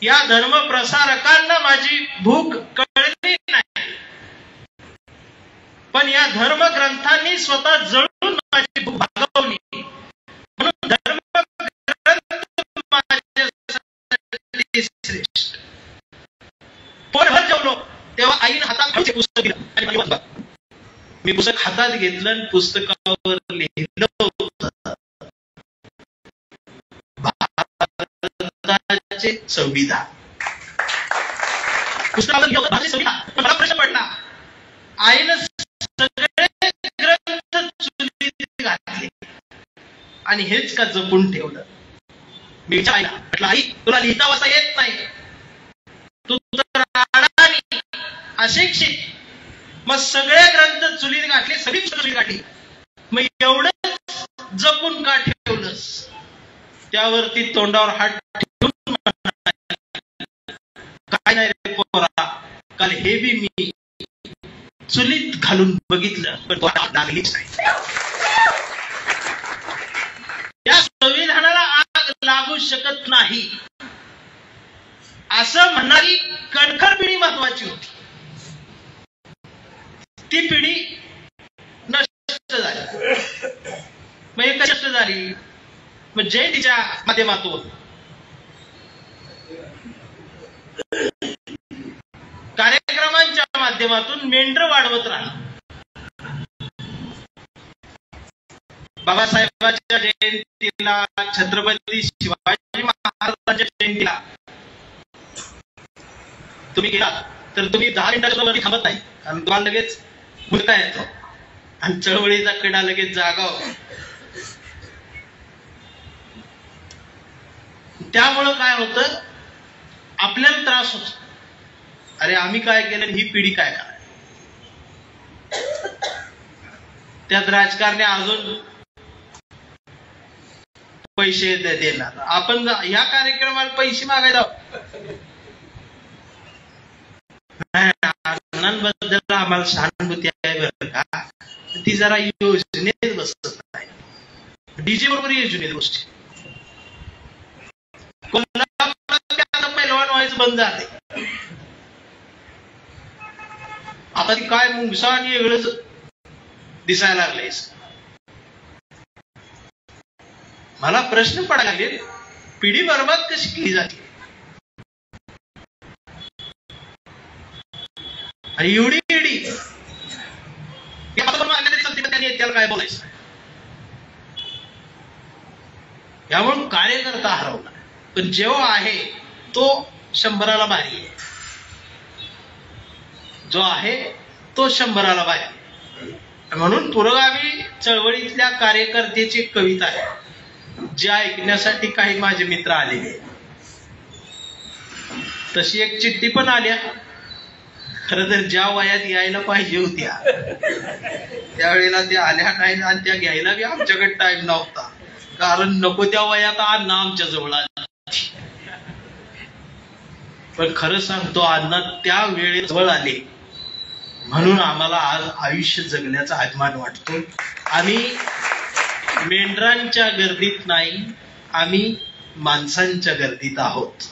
या धर्मप्रसारकांना माझी भूक कळली नाही. पण या धर्मग्रंथांनी स्वतः जळून माझी भूक भागवली. म्हणून धर्मग्रंथ माझ्यासाठी श्रेष्ठ. पोटभर जेवलो तेव्हा आईनं हातात मी पुस्तक हातात घेतलं आणि पुस्तकावर लिहिलं होतं भारताचे संविधान. पुस्तकावर लिहिलं भारताचे संविधान. मला प्रश्न पडला, आईनं सगळे ग्रंथ चुलीत घातले आणि हेच का जपून ठेवलं. मी विचारला, म्हटलं आई तुला लिहिता वाचता येत नाही, तू तर अडाणी अशिक्षित, मग सगळे ग्रंथ चुलीत घातले, सगळी पुस्तकं चुलीत घातली, मग एवढं जपून का ठेवलंस. त्यावरती तोंडावर हात ठेवून काय नाही रे पोरा, काल हे बी मी चुलीत घालून बघितलं पण लागलीच नाही. या संविधानाला आग लागू शकत नाही असं म्हणणारी कणखर पिढी महत्वाची होती. ती पिढी नष्ट झाली. मग एक नष्ट झाली, मग जयंतीच्या माध्यमातून कार्यक्रमांच्या माध्यमातून मेंढर वाढवत राहिला. बाबासाहेबांच्या जयंतीला, छत्रपती शिवाजी महाराजांच्या जयंतीला तुम्ही गेला तर तुम्ही 10 मिनिटाच्या वरती थांबत नाही, कारण तुम्हाला लगेच मुलगा येतो आणि चळवळीचा कडा लगेच जागाव. त्यामुळं काय होतं, आपल्याला त्रास होतो. अरे आम्ही काय केलं, ही पिढी काय कराय. त्यात राजकारणी अजून पैसे देणार. आपण या कार्यक्रमाला पैसे मागायला अण्णांबद्दल आम्हाला सहानुभूती आहे बरं का, ती जरा योजनेत बसत नाही. डीजे बरोबर योजनेत गोष्टी. पैलवान व्हायचं बंद झाले. आता ती काय मुंगसा आणि वेगळंच दिसायला लागलंय. मला प्रश्न पडायला लागले, पिढी बरबाद कशी केली जाते. आणि एवढी पिढी त्याला काय बोलायचं. यामुळे कार्यकर्ता हरवला. पण जेव्हा आहे तो 100ला भारी आहे. जो आहे तो 100ला भारी आहे. म्हणून पुरोगामी चळवळीतल्या कार्यकर्त्याची कविता आहे, जे ऐकण्यासाठी काही माझे मित्र आलेले. तशी एक चिठ्ठी पण आल्या. खरं तर ज्या वयात यायला पाहिजे होत्या त्यावेळेला त्या आल्या नाही आणि त्या घ्यायला बी आमच्याकडे टाइम नव्हता, कारण नको त्या वयात अण्णा आमच्या जवळ आला. पण खरं सांगतो, अण्णा त्या वेळेत जवळ आले म्हणून आम्हाला आज आयुष्य जगण्याचा अभिमान वाटतो. आम्ही मेंढरांच्या गर्दीत नाही, आम्ही माणसांच्या गर्दीत आहोत,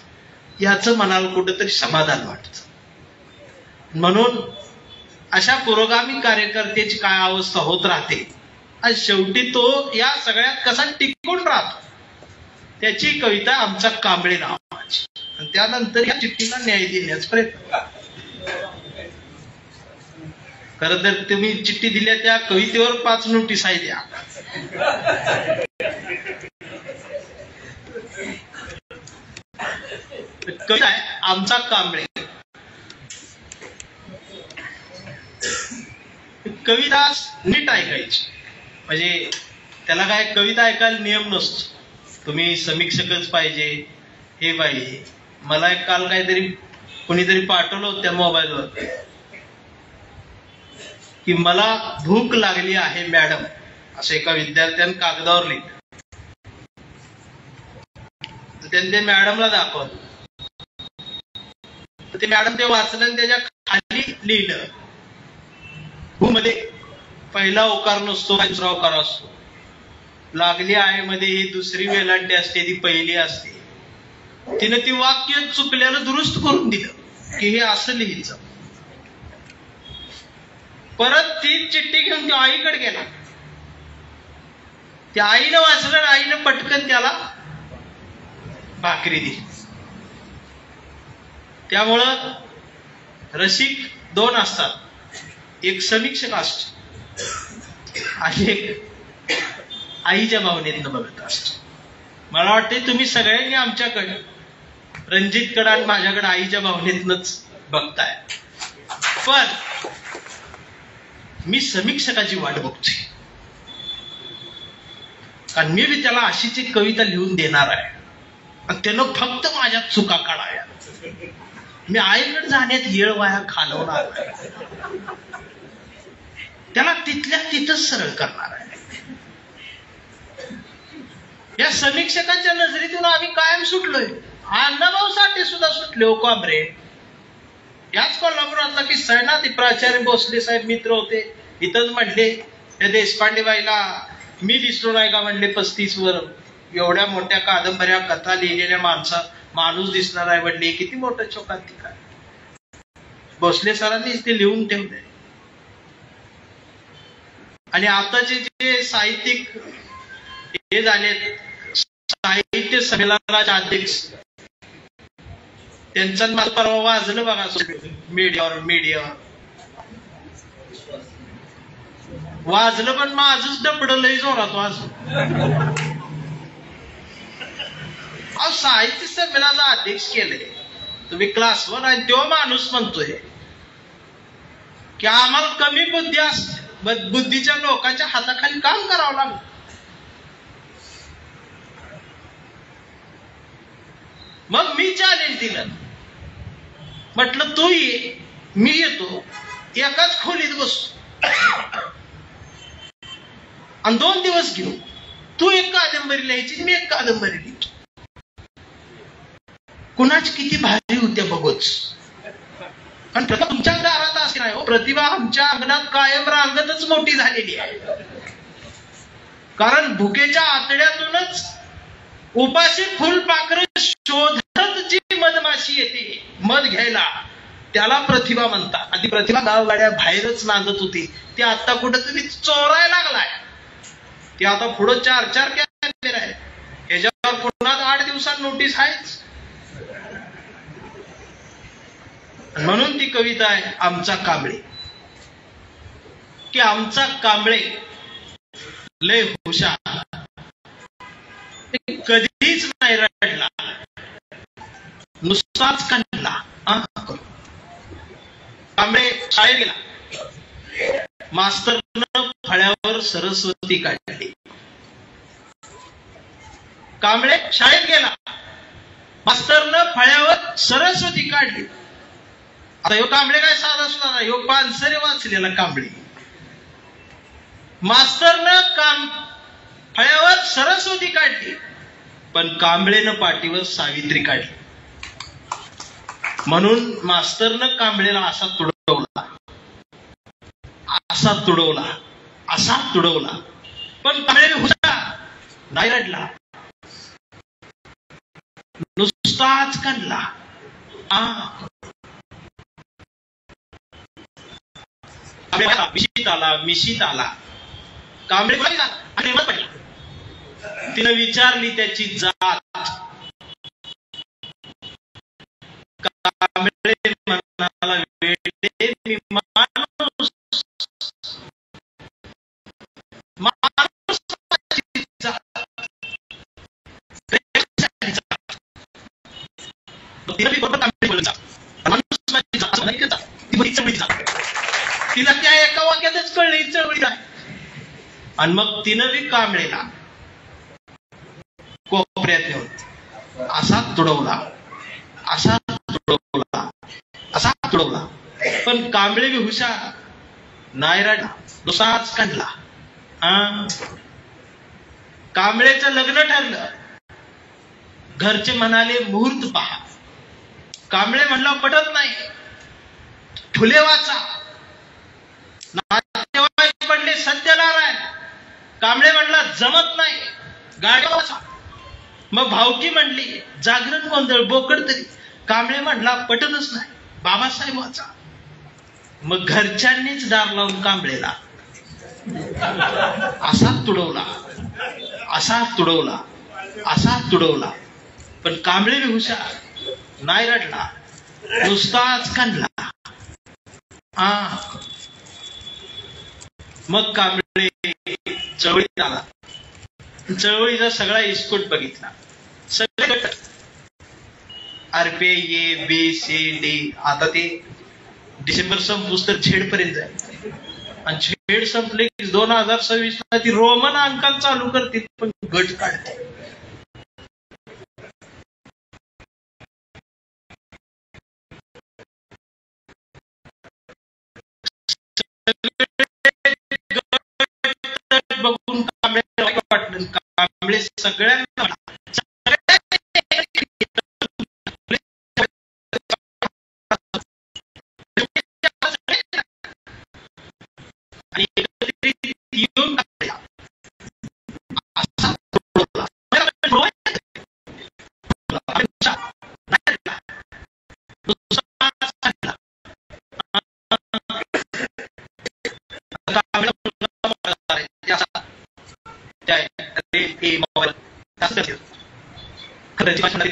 याचं मनाला कुठंतरी समाधान वाटतं. म्हणून अशा पुरोगामी कार्यकर्त्याची काय अवस्था होत राहते आणि शेवटी तो या सगळ्यात कसा टिकून राहतो, त्याची कविता आमचा कांबळे नावाची. आणि त्यानंतर या चिठ्ठीला न्याय देण्याचा प्रयत्न. खरं तर तुम्ही चिठ्ठी दिल्या त्या कवितेवर 5 नोटीस आहे द्या. कविता आहे आमचा कांबळे. कविता नीट ऐकायची, म्हणजे त्याला काय कविता ऐकायला नियम नसतो. तुम्ही समीक्षकच पाहिजे, हे पाहिजे. मला एक काल काहीतरी कोणीतरी पाठवलं होतं त्या मोबाईलवर की मला भूक लागली आहे मॅडम, असं एका विद्यार्थ्यानं कागदावर लिहिलं. त्यांनी ते मॅडमला दाखवलं. ते मॅडम ते वाचलं आणि त्याच्या खाली लिहिलं, मध्ये पहिला उकार नसतो, दुसरा उकार असतो. लागली आहे मध्ये ही दुसरी वेलांटी असते, ती पहिली असते. तिने ती वाक्य चुकल्यानं दुरुस्त करून दिलं की हे असं लिहायचं. परत ती चिठ्ठी घेऊन त्या आईकडे गेला. त्या आईनं वाचलं, आईनं पटकन त्याला भाकरी दिली. त्यामुळं रसिक 2 असतात, एक समीक्षक असतो आणि आईच्या भावनेतनं बघत असतो. मला वाटते तुम्ही सगळ्यांनी आमच्याकडे, रणजितकडे आणि माझ्याकडे आईच्या भावनेतनच बघताय. पण मी समीक्षकाची वाट बघतोय, कारण मी त्याला अशीच एक कविता लिहून देणार आहे आणि त्यानं फक्त माझ्या चुका काढाव्या. मी आईकडे जाण्यात येळ वाया घालवणार नाही, त्याला तिथल्या तिथंच सरळ करणार आहे. या समीक्षकांच्या नजरेतून आम्ही कायम सुटलोय. अण्णाभाऊ साठे सुद्धा सुटले हो कांबरे. याच कोल्हापुरातला किस्सा आहे ना, ते प्राचार्य भोसले साहेब मित्र होते, इथंच म्हणले त्या देशपांडेबाईला मी दिसलो नाही का म्हणले 35 वर, एवढ्या मोठ्या कादंबऱ्या कथा लिहिलेल्या माणूस दिसणार आहे म्हणले, किती मोठं चोकांतिक आहे. भोसले सरांनी ते लिहून ठेवले. आणि आताचे जे साहित्यिक हे झाले, साहित्य संमेलनाचे अध्यक्ष, त्यांचं मला परवा वाजलं बघा मीडियावर वाजलं, पण माझंच डपडं लय जोरात वाजलं. साहित्य संमेलनाचा अध्यक्ष केलंय तुम्ही क्लास 1, आणि तो माणूस म्हणतोय की आम्हाला कमी बुद्धी असते, बुद्धीच्या लोकांच्या हाताखाली काम करावं लागलं. मग मी चॅलेंज दिलं, म्हटलं तू ये, मी येतो, एकाच खोलीत बसतो आणि 2 दिवस घेऊ. तू एक कादंबरी लिहायची, मी एक कादंबरी लिहितो. कुणाच किती भारी होत्या बघूच. कारण प्रतिभा तुमच्या दारात असे नाही हो, प्रतिभा आमच्या अंगणात कायम रांगतच मोठी झालेली आहे. कारण भुकेच्या आतड्यातूनच उपाशी फुलपाखरं शोधत जी मधमाशी येते मध घ्यायला, त्याला प्रतिभा म्हणतात. आणि ती प्रतिभा गावगाड्या बाहेरच नांदत होती, ती आता कुठं तुम्ही चोरायला लागलाय. ती आता पुढं 4-4 कॅमेरे आहे, ह्याच्यावर पुन्हा 8 दिवसात नोटीस आहेच. म्हणून ती कविता आहे आमचा कांबळे, की आमचा कांबळे लय हुशार, कधीच नाही रडला, नुसताच काढला. कांबळे शाळेत गेला, मास्तरनं फळ्यावर सरस्वती काढली. कांबळे शाळेत गेला, मास्तरनं फळ्यावर सरस्वती काढली. आता ह्यो कांबळे काय साधा सुद्धा नाही, ह्यो पानसरे वाचलेला कांबळे. मास्तरनं फळ्यावर सरस्वती काढली, पण कांबळेनं पाठीवर सावित्री काढली. म्हणून मास्तरनं कांबळेला असा तुडवला, असा तुडवला, असा तुडवला, पण कांबळे हुशार, नाही रडला, नुसताच काढला. मिशीत आला कांबळे पडला. तिनं विचारली त्याची जात, कांबळे म्हणाला वेडे मी माणूस, तिला त्या एका वाक्यातच कळली चळवळी आहे. आणि मग तिनं बी कांबळेला कोपऱ्यात नेऊन असा तुडवला, असा तुडवला, असा तुडवला, पण कांबळे बी हुशार, नाही रडला, दुसाच काढला. कांबळेचं लग्न ठरलं. घरचे म्हणाले मुहूर्त पहा. कांबळे म्हणला पटत नाही, फुले वाचा. नातेवाईक पडले सत्यनारायण. कांबळे म्हणला जमत नाही, गाडी वाचा. मग भावकी म्हणली जागरण गोंधळ बोकड तरी. कांबळे म्हणला पटतच नाही, बाबासाहेब वाचा. मग घरच्यांनीच दार लावून कांबळेला असा तुडवला, असा तुडवला, असा तुडवला, पण कांबळे बी हुशार, नाही रडला, नुसताच काढला. मग कांबळे चळवळीत आला. चळवळीचा सगळा इस्कोट बघितला. सगळे RPI A B C D. आता ते डिसेंबर संपूस तर झेड पर्यंत जाईल आणि झेड संपले की 2026 ला ती रोमन अंकात चालू करतील पण गट काढते. बघून कांबळे वाटलं. कांबळे सगळ्यांना आणि एकत्रित येऊन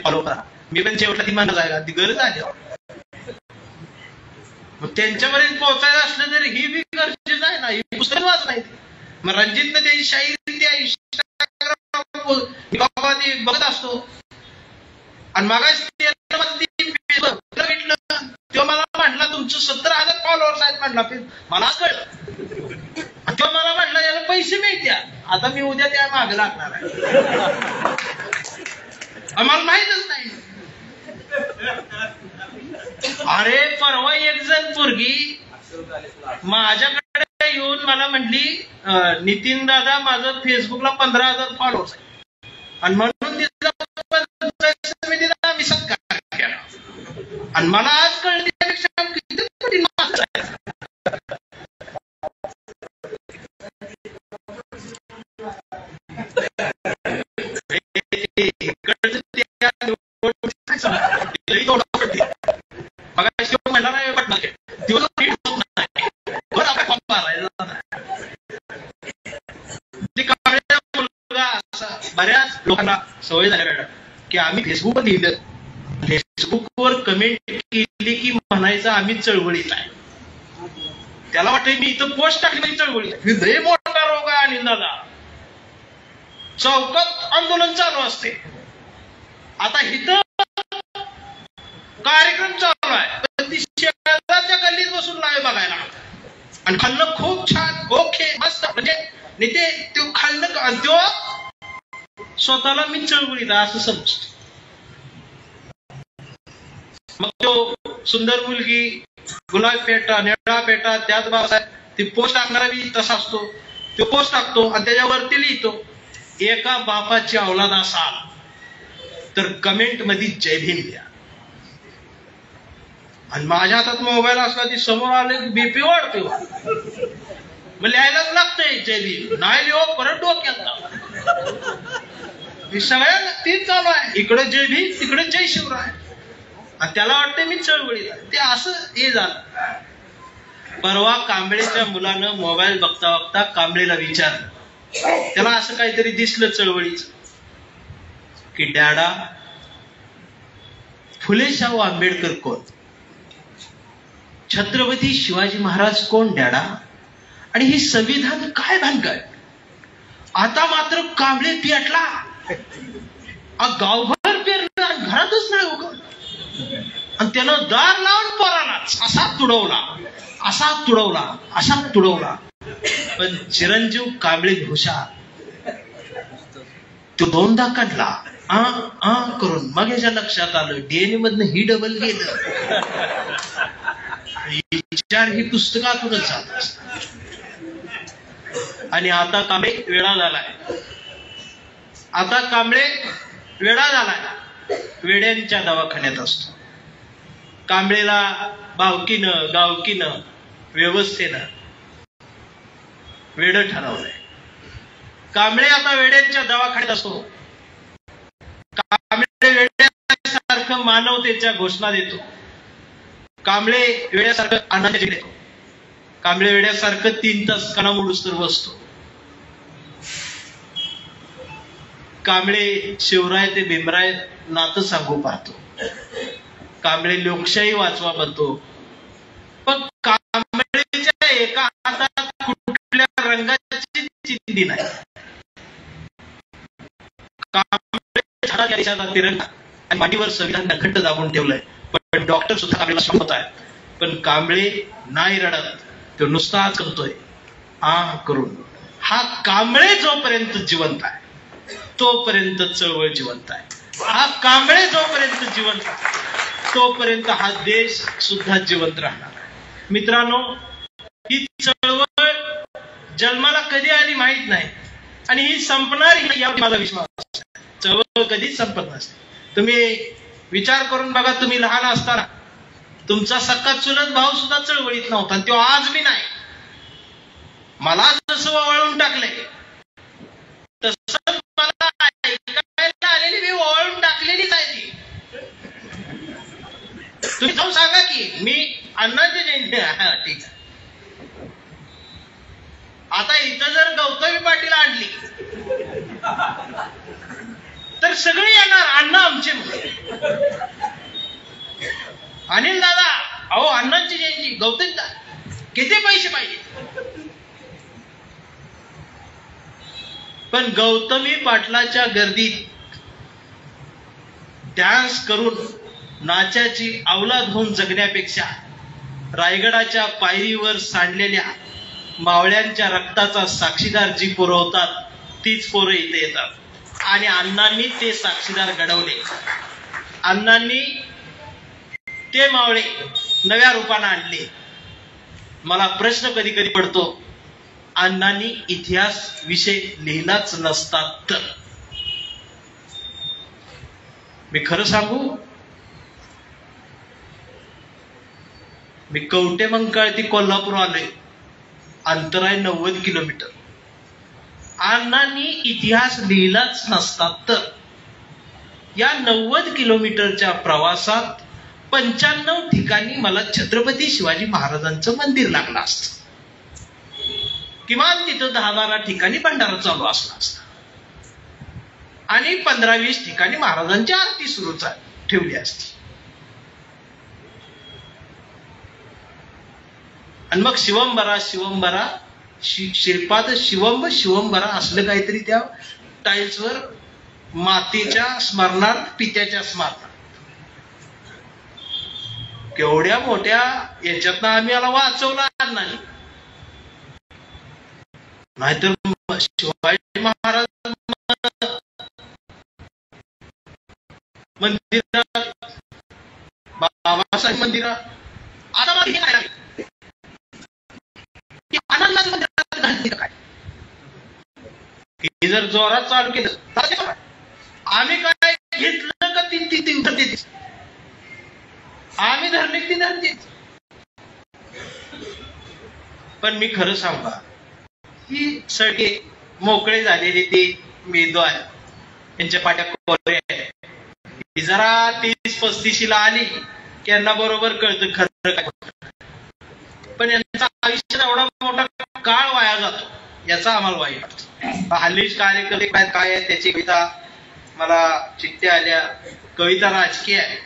फॉलो करा. मी पण शेवटला ती मानत आहे ती गरज आहे. मग त्यांच्यापर्यंत पोहोचायचं असलं तर ही बी गरजेचं आहे ना. ही पुस्तक वाच नाही. मग रणजितनं त्याची शायरी त्या इंस्टाग्राम बघत असतो आणि मागाशी भेटलं तेव्हा मला म्हटला तुमचं 17,000 फॉलोअर्स आहेत म्हटला. मला कळलं तेव्हा मला म्हटलं याला पैसे मिळत्या. आता मी उद्या त्या मागे लागणार आहे. आम्हाला माहितच नाही. अरे परवा एक जण पोरगी माझ्याकडे येऊन मला म्हटली नितीन दादा माझं फेसबुकला 15,000 फॉलोअर्स आहे आणि म्हणून तिचा मी सत्कार केला आणि मला आज कळलं त्यापेक्षा किती मोठी माणसं आहे. बऱ्याच लोकांना सवय झाली मॅडम की आम्ही फेसबुकवर लिहिलं, फेसबुकवर कमेंट केली की म्हणायचं आम्ही चळवळीत आहे. त्याला वाटतं मी इथं पोस्ट टाकली म्हणजे चळवळीत. लय मोठा रोग आहे अनिल दादा. चौकात आंदोलन चालू असते. आता इथं कार्यक्रम चालू आहे पण ती शेजारच्या गल्लीत बसून लाईव्ह बघायला आणि खाल्लं खूप छान ओके मस्त म्हणजे नेते तो खाल्लं आणि तो स्वतःला मी चळवळीत असं समजतो. मग तो सुंदर मुलगी गुलाब पेटा निळा पेटा त्याच बाबा ती पोस्ट टाकणारा बी तसा असतो. तो पोस्ट टाकतो आणि त्याच्यावरती लिहितो एका बापाची औलाद असाल तर कमेंट मध्ये जय भीम द्या. आणि माझ्या हातात मोबाईल असला ती समोर आले बीपी वाढते. मग लिहायलाच लागतंय जय भीम. नाही लिहो परत डोक्यात सगळ्या तीच चालू आहे. इकडे जय भीम तिकडे जय शिवराय आणि त्याला वाटतं मी चळवळीत आहे. ते असं हे झालं. परवा कांबळेच्या मुलानं मोबाईल बघता बघता कांबळेला विचारलं. त्याला असं काहीतरी दिसलं चळवळीच की डॅडा फुले शाहू आंबेडकर कोण, छत्रपती शिवाजी महाराज कोण डॅडा, आणि हे संविधान काय भानगड. आता मात्र कांबळे पेटला. गावभर पेरलं आणि घरातच नाही उगवलं आणि त्यानं दार लावून पोराला असा तुडवला. पण चिरंजीव कांबळे हुशार. तो 2दा काढला करून मग याच्या लक्षात आलं DNA मधनं ही डबल गेलं. विचार ही पुस्तकातूनच जात असतात. आणि आता कांबळे वेळा झालाय. वेड्यांच्या दवाखान्यात असतो. कांबळेला भावकीनं गावकीनं व्यवस्थेनं वेड ठरवलंय. कांबळे आता वेड्यांच्या दवाखान्यात असतो. कांबळे वेड्यासारखं मानवतेच्या घोषणा देतो. कांबळे वेड्यासारखं आनंद देतो. कांबळे वेड्यासारखं 3 तास कणामुडूस तर बसतो. कांबळे शिवराय ते भीमराय नातं सांगू पाहतो. कांबळे लोकशाही वाचवा म्हणतो. पण कांबळेच्या एका हातात कुठल्या भीती नाही. कांबळे झाडाच्या देशाचा तिरंगा आणि मांडीवर संविधान घट्ट दाबून ठेवलंय, पण डॉक्टर सुद्धा कांबळेला श्वास आहे. पण कांबळे नाही रडत, तो नुसताच करतोय आ करून. हा कांबळे जोपर्यंत जिवंत आहे तोपर्यंत चळवळ जिवंत आहे. हा कांबळे जोपर्यंत जिवंत आहे तोपर्यंत हा देश सुद्धा जिवंत राहणार आहे. मित्रांनो, ही चळवळ जन्माला कधी आली माहित नाही आणि ही संपणार ही यावर माझा विश्वास. चळवळ कधीच संपत नसते. तुम्ही विचार करून बघा, तुम्ही लहान असताना तुमचा सक्का चुलत भाऊ सुद्धा चळवळीत नव्हता आणि तो आज बी नाही. मला जसं वळून टाकलंय तसं मला ऐकायला आलेली मी वळून टाकलेलीच आहे ती. तुम्ही जाऊन सांगा की मी अण्णाची जयंती ठीक आहे. आता इथं जर गौतमी पाटील आणली तर सगळे येणार अण्णा आमचे. अनिल दादा, अहो अण्णांची जयंती, गौतमी किती पैसे पाहिजे. पण गौतमी पाटलाच्या गर्दीत डान्स करून नाचाची अवलाद होऊन जगण्यापेक्षा रायगडाच्या पायरीवर सांडलेल्या मावळ्यांच्या रक्ताचा साक्षीदार जी पोरं होतात तीच पोरं इथे येतात आणि अण्णांनी ते साक्षीदार घडवले. अण्णांनी ते मावळे नव्या रूपाने आणले. मला प्रश्न कधी कधी पडतो, अण्णांनी इतिहास विषय लिहिलाच नसता तर. मी खरं सांगू, मी कवटेमंकाळ ते कोल्हापूर आलोय, अंतर आहे 90 किलोमीटर. अण्णांनी इतिहास लिहिलाच नसता तर या 90 किलोमीटरच्या प्रवासात 95 ठिकाणी मला छत्रपती शिवाजी महाराजांचं मंदिर लागलं असतं. किमान तिथं 10-12 ठिकाणी भंडारा चालू असला असता आणि 15-20 ठिकाणी महाराजांची आरती सुरू ठेवली असती. आणि मग शिवंबरा श्रीपाद शिवंबरा असलं काहीतरी त्या टाईल्सवर मातीच्या स्मरणार्थ, पित्याच्या स्मरणार्थ. केवढ्या मोठ्या याच्यातनं आम्ही याला वाचवला नाही. नाहीतर शिवाजी महाराज मंदिरात, बाबासाहेब मंदिरात, आता हे जर जोरात चालू केलं आम्ही काय घेतलं का ती आम्ही धरले ती धरते. पण मी खरं सांगा, ही सगळे मोकळे झालेले ते मेंदू आहे, त्यांच्या पाट्या कोरे आहे. जरा 30-35 आली की यांना बरोबर कळतं खरं काय. पण यांचा आयुष्यात एवढा मोठा काळ वाया जातो याचा आम्हाला वाईट वाटतं. हल्लीच कार्यकर्ते काय आहे त्याची कविता मला चिठ्ठ्या आल्या. कविता राजकीय आहे,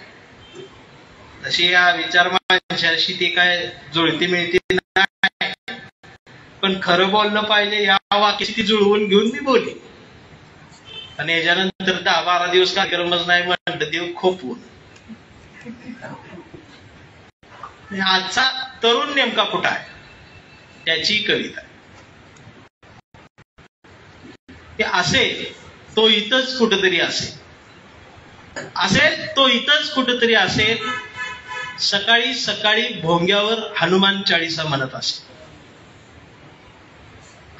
तशी या विचार माणसाशी ती काय जुळती मिळती नाही. पण खरं बोललं पाहिजे या वाक्याची ती जुळवून घेऊन मी बोलली. आणि याच्यानंतर 10-12 दिवस कार्यक्रमच नाही म्हणतं देव खोपवून. आजचा तरुण नेमका कुठं आहे त्याची कविता. ते असेल तो इथंच कुठंतरी असेल, तो इथंच कुठंतरी असेल. सकाळी सकाळी भोंग्यावर हनुमान चाळीसा म्हणत असेल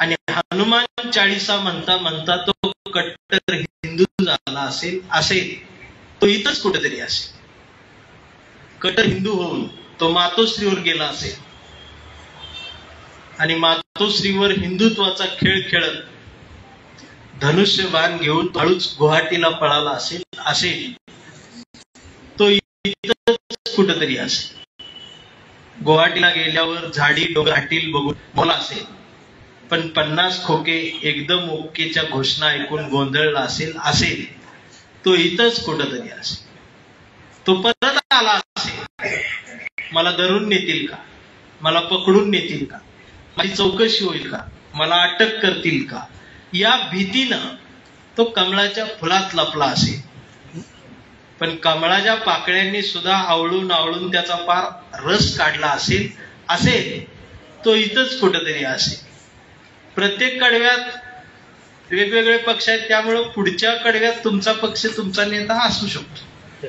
आणि हनुमान चाळीसा म्हणता म्हणता तो कट्टर हिंदू झाला असेल तो इथंच कुठेतरी असेल. कट्टर हिंदू होऊन तो मातोश्रीवर गेला असेल आणि मातोश्रीवर हिंदुत्वाचा खेळ खेळत धनुष्यबाण घेऊन हळूच गुवाहाटीला पळाला असेल तो इथंच कुठेतरी असेल. गुवाहाटीला गेल्यावर झाडी डोंगर बघून बोला असेल, पण 50 खोके एकदम ओकेच्या घोषणा ऐकून गोंधळला असेल तो इथंच कुठंतरी असेल. तो परत आला असेल, मला धरून नेतील का, मला पकडून नेतील का, माझी चौकशी होईल का, मला अटक करतील का, या भीतीनं तो कमळाच्या फुलात लपला असेल. पण कमळाच्या पाकळ्यांनी सुद्धा आवळून आवळून त्याचा पार रस काढला असेल तो इथंच कुठेतरी असेल. प्रत्येक कडव्यात वेगवेगळे पक्ष आहेत, त्यामुळे पुढच्या कडव्यात तुमचा पक्ष, तुमचा नेता असू शकतो.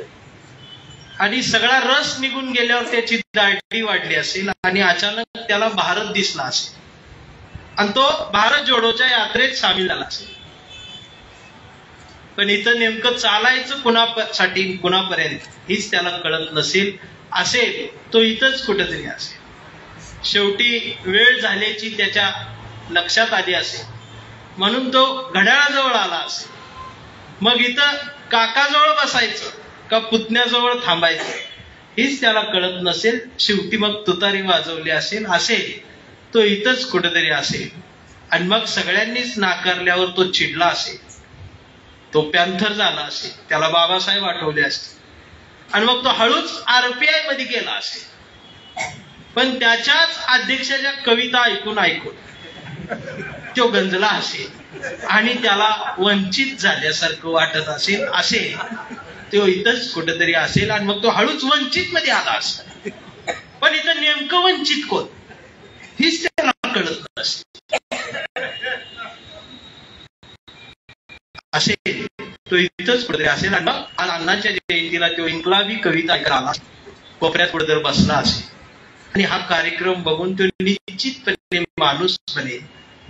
आणि सगळा रस निघून गेल्यावर त्याची दाढी वाढली असेल आणि अचानक त्याला भारत दिसला असेल आणि तो भारत जोडोच्या यात्रेत सामील झाला असेल. पण इथं नेमकं चालायचं कुणासाठी, कुणापर्यंत हीच त्याला कळत असेल तो इथंच कुठेतरी असेल. शेवटी वेळ झाल्याची त्याच्या लक्षात आली असेल म्हणून तो घड्याळाजवळ आला असेल. मग इथं काकाजवळ बसायचं का पुतण्याजवळ थांबायचं हीच त्याला कळत नसेल. शेवटी मग तुतारी वाजवली असेल तो इथंच कुठेतरी असेल. आणि मग सगळ्यांनीच नाकारल्यावर तो चिडला असेल, तो पॅन्थर झाला असेल, त्याला बाबासाहेब आठवले असतील आणि मग तो हळूच RPI मध्ये गेला असेल. पण त्याच्याच अध्यक्षाच्या कविता ऐकून तो गंजला असेल आणि त्याला वंचित झाल्यासारखं वाटत असेल तो इथंच कुठेतरी असेल आणि मग तो हळूच वंचित मध्ये आला असेल. पण इथं नेमकं वंचित कोण हीच त्याला कळत नसेल असेल तो इथंच कुठेतरी असेल. आणि मग आज अण्णांच्या जयंतीला तो इन्क्लाबी कविता ऐकायला आला, कोपऱ्यात कुठेतरी बसला असेल आणि हा कार्यक्रम बघून तो निश्चितपणे माणूस बनेल,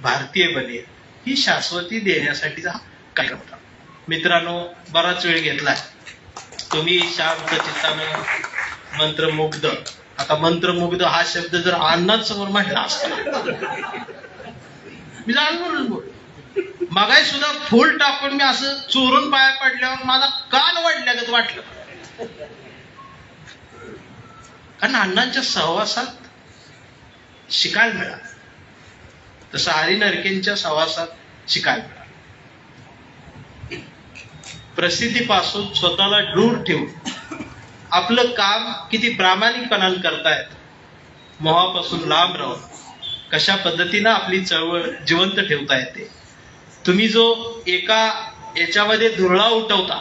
भारतीय बनेल ही शाश्वती देण्यासाठीचा हा कार्यक्रम होता. मित्रांनो, बराच वेळ घेतलाय. तुम्ही शांत चित्तानं मंत्रमुग्ध, आता मंत्रमुग्ध हा शब्द जर अण्णांसमोर म्हटला असता मी जाणून बोल मगाही सुद्धा फुल टाकून मी असं चोरून पाया पडल्यावर माझा कान वाढल्यागत वाटलं. कारण अण्णांच्या सहवासात शिकायला मिळालं, तसं हरी नरकेंच्या सहवासात शिकायला मिळालं. प्रसिद्धीपासून स्वतःला दूर ठेवून आपलं काम किती प्रामाणिकपणाने करतायत, मोहापासून लांब राहून कशा पद्धतीनं आपली चळवळ जिवंत ठेवता येते. तुम्ही जो एका याच्यामध्ये धुरळा उठवता,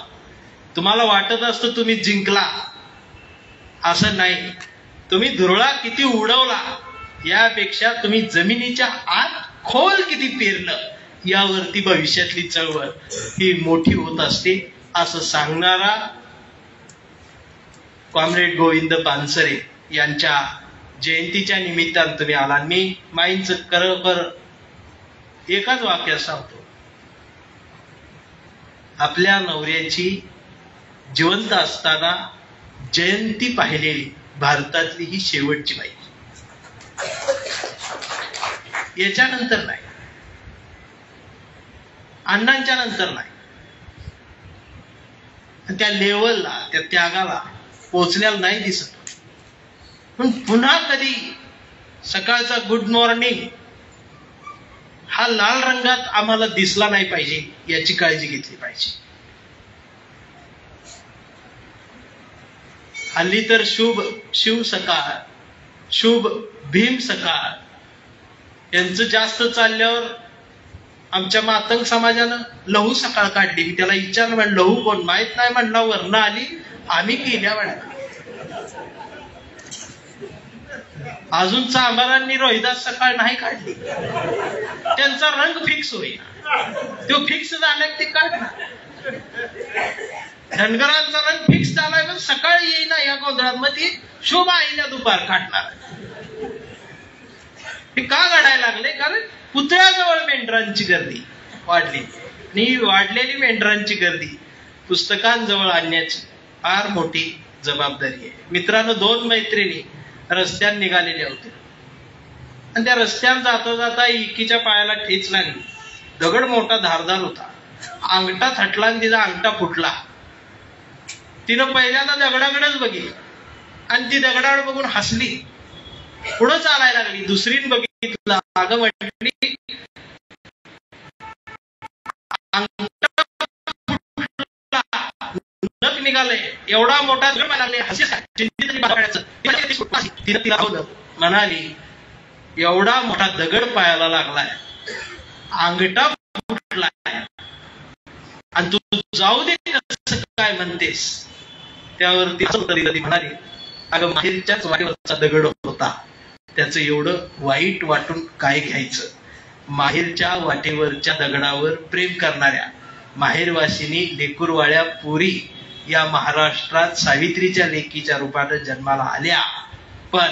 तुम्हाला वाटत असतं तुम्ही जिंकला, असं नाही. तुम्ही धुरळा किती उडवला यापेक्षा तुम्ही जमिनीच्या आत खोल किती पेरलं यावरती भविष्यातली चळवळ ही मोठी होत असते, असं सांगणारा कॉम्रेड गोविंद पानसरे यांच्या जयंतीच्या निमित्तानं तुम्ही आला. मी माईंचं खरोखर एकाच वाक्यात सांगतो, आपल्या नवऱ्याची जिवंत असताना जयंती पाहिलेली भारतातली ही शेवटची बाई, याच्यानंतर नाही, अण्णांच्या नंतर नाही. त्या लेवलला, त्या त्यागाला पोचण्याला नाही दिसत. पण पुन्हा कधी सकाळचा गुड मॉर्निंग हा लाल रंगात आम्हाला दिसला नाही पाहिजे याची काळजी घेतली पाहिजे. हल्ली तर शुभ शिव सकाळ, शुभ भीम सकाळ यांचं जास्त चालल्यावर आमच्या मातंग समाजानं लहू सकाळ काढली. मी त्याला विचारलं, म्हणलं लहू कोण, माहित नाही म्हणला, वर्ण आली, आम्ही केल्या म्हणला. अजून चांभारांनी रोहिदास सकाळ नाही काढली, त्यांचा रंग फिक्स होईल, तो फिक्स झाला ते काढणार. धनगरांचा रंग फिक्स झालाय पण सकाळ येईना या गोंधळात, मग ती शुभ आईला दुपार काढणार. हे का घडायला लागले? कारण पुतळ्याजवळ मेंढरांची गर्दी वाढली आणि वाढलेली मेंढरांची गर्दी पुस्तकांजवळ आणण्याची फार मोठी जबाबदारी आहे. मित्रांनो, 2 मैत्रिणी रस्त्यावर निघालेल्या होत्या आणि त्या रस्त्यावर जाता जाता इकीच्या पायाला ठेच लागली. दगड मोठा धारदार होता, अंगठा थटला आणि तिचा अंगठा फुटला. तिनं पहिल्यांदा दगडाकडेच बघितलं आणि ती दगडाकडे बघून हसली, पुढं चालायला लागली. दुसरीने बघितलं, अगं म्हटली नख निघाले, एवढा मोठा लागले, म्हणाली एवढा मोठा दगड पायाला लागलाय, अंगठा आणि तू जाऊ दे कसं काय म्हणतेस. त्यावरती ती म्हणाली, अगं माहेरच्याच वाटेवरचा दगड होता, त्याचं एवढं वाईट वाटून काय घ्यायचं. माहेरच्या वाटेवरच्या दगडावर प्रेम करणाऱ्या माहेरवासिनी लेकुरवाळ्या पोरी या महाराष्ट्रात सावित्रीच्या लेकीच्या रूपात जन्माला आल्या, पण